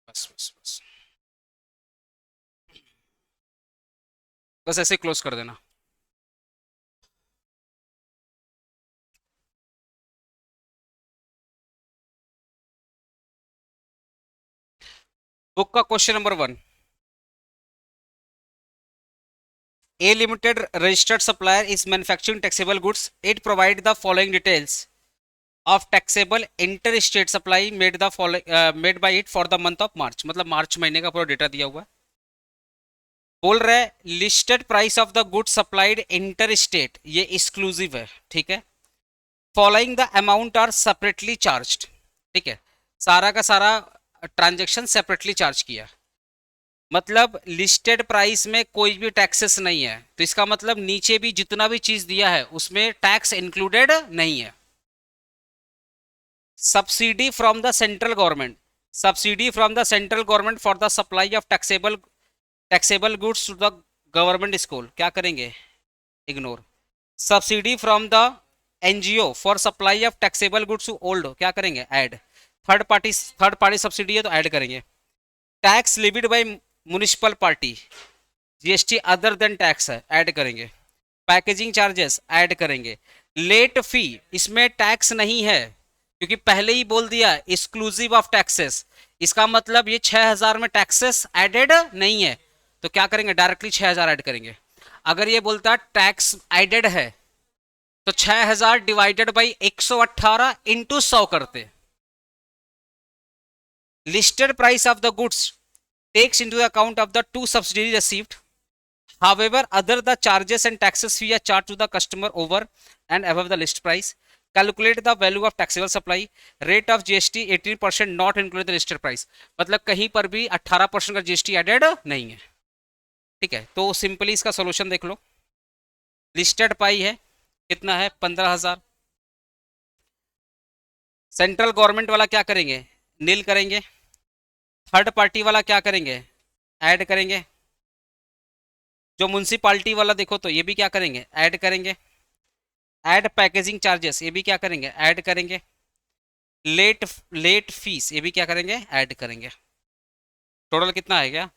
बस बस बस, बस ऐसे क्लोज कर देना। बुक का question number 1। A limited registered supplier is manufacturing taxable goods. It provide the following details of taxable interstate supply made the following made by it for the month of March, मतलब मार्च महीने का पूरा data दिया हुआ है। बोल रहे हैं listed price of the good supplied inter state, ये एक्सक्लूसिव है। ठीक है। Following the amount are separately charged, ठीक है, सारा का सारा ट्रांजेक्शन सेपरेटली चार्ज किया। मतलब लिस्टेड प्राइस में कोई भी टैक्सेस नहीं है, तो इसका मतलब नीचे भी जितना भी चीज दिया है उसमें टैक्स इंक्लूडेड नहीं है। Subsidy from the central government, subsidy from the central government for the supply of taxable goods to the government school, क्या करेंगे? Ignore. Subsidy from the NGO for supply of taxable goods to old, क्या करेंगे? Add. Third party subsidy है तो add करेंगे। Tax levied by municipal party, GST other than tax है, add करेंगे। Packaging charges add करेंगे। लेट फी, इसमें tax नहीं है क्योंकि पहले ही बोल दिया एक्सक्लूसिव ऑफ टैक्सेस, इसका मतलब ये 6,000 में टैक्सेस एडेड नहीं है, तो क्या करेंगे? डायरेक्टली 6,000 ऐड करेंगे। अगर ये बोलता टैक्स एडेड है तो 6,000 डिवाइडेड बाई 118 इंटू 100 करते। Listed price of the goods takes into the account of the two subsidies received. However, other the charges and taxes fee are charged to the customer over and above the list price. Calculate the value of taxable supply. Rate of GST 18% not included the listed price. मतलब कहीं पर भी 18% का GST added नहीं है। ठीक है, तो सिंपली इसका सोल्यूशन देख लो। लिस्टेड पाई है कितना है? 15,000। सेंट्रल गवर्नमेंट वाला क्या करेंगे? नील करेंगे। थर्ड पार्टी वाला क्या करेंगे? ऐड करेंगे। जो म्यूनसिपालिटी वाला देखो तो ये भी क्या करेंगे, ऐड करेंगे। ऐड पैकेजिंग चार्जेस, ये भी क्या करेंगे, ऐड करेंगे। लेट लेट फीस, ये भी क्या करेंगे, ऐड करेंगे। टोटल कितना आएगा,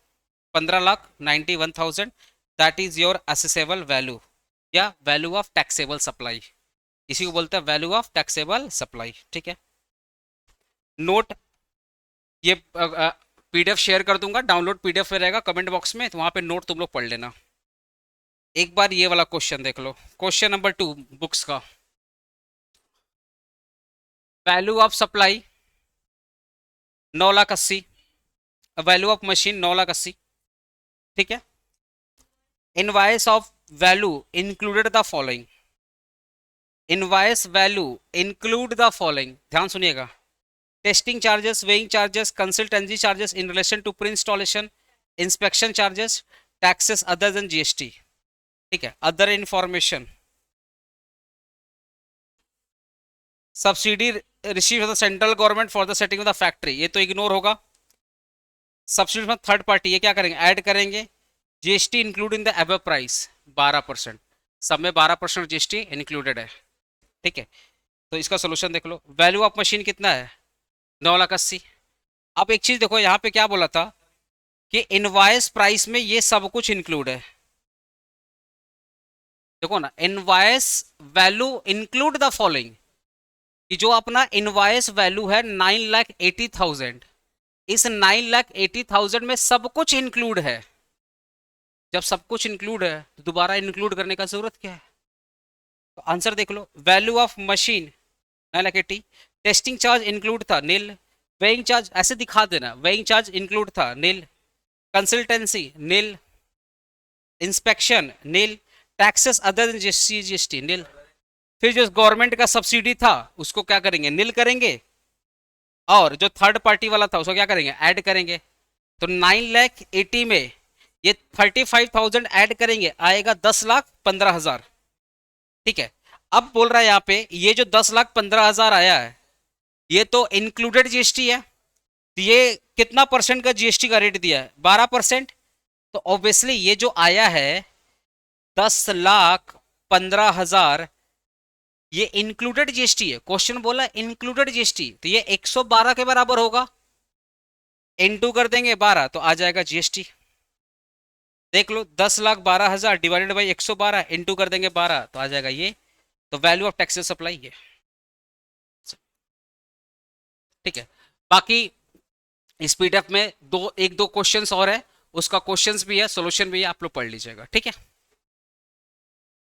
15,91,000। That is your accessible value या वैल्यू ऑफ टैक्सेबल सप्लाई। इसी को बोलते हैं वैल्यू ऑफ टैक्सेबल सप्लाई। ठीक है, नोट ये पीडीएफ शेयर कर दूंगा, डाउनलोड पीडीएफ में रहेगा कमेंट बॉक्स में, तो वहां पे नोट तुम लोग पढ़ लेना। एक बार ये वाला क्वेश्चन देख लो, क्वेश्चन नंबर 2 बुक्स का। Value of supply 9,80,000, value of machine 9,80,000। ठीक है, invoice of value included the following. Invoice value include the following, ध्यान सुनिएगा। Testing charges, weighing charges, consultancy charges in relation to pre installation, inspection charges, taxes other than GST. ठीक है, other information, subsidy receive the central government for the setting of the factory, ये तो ignore होगा। Subsidy from third party, ये क्या करेंगे, add करेंगे। GST include in the above price 12%, सब में 12% जीएसटी इंक्लूडेड है। ठीक है, तो इसका सोल्यूशन देख लो। वैल्यू ऑफ मशीन कितना है, 9,80,000। अब एक चीज देखो, यहाँ पे क्या बोला था कि इनवाइस प्राइस में ये सब कुछ इंक्लूड है। देखो ना, invoice value include the following, कि जो अपना इनवाइस वैल्यू है 9,80,000, इस 9,80,000 में सब कुछ इंक्लूड है। जब सब कुछ इंक्लूड है तो दोबारा इंक्लूड करने का जरूरत क्या है। तो आंसर देख लो, value of machine 9,80,000, testing charge include था नील, वेइंग चार्ज ऐसे दिखा देना, वेइंग चार्ज इंक्लूड था नील, कंसल्टेंसी नील, इंस्पेक्शन नील, टैक्सेस अदर देन जीएसटी नील। फिर जो गवर्नमेंट का सब्सिडी था उसको क्या करेंगे, नील करेंगे, और जो थर्ड पार्टी वाला था उसको क्या करेंगे, ऐड करेंगे। तो 9,80,000 में ये 35,000 ऐड करेंगे, आएगा 10,15,000। ठीक है, अब बोल रहा है यहाँ पे ये जो 10,15,000 आया है ये तो इंक्लूडेड जीएसटी है, तो ये कितना परसेंट का जीएसटी का रेट दिया है, 12%। तो ऑब्वियसली ये जो आया है 10,15,000 ये इंक्लूडेड जीएसटी है। क्वेश्चन बोला इंक्लूडेड जीएसटी, तो ये 112 के बराबर होगा। इनटू कर देंगे 12 तो आ जाएगा जीएसटी। देख लो, 10,12,000 डिवाइडेड बाई 112 इंटू कर देंगे 12 तो आ जाएगा ये। तो वैल्यू ऑफ टैक्सेस सप्लाई है। ठीक है, बाकी इस पीडीएफ में एक दो क्वेश्चंस और है, उसका क्वेश्चंस भी है, सॉल्यूशन भी है, आप लोग पढ़ लीजिएगा। ठीक है।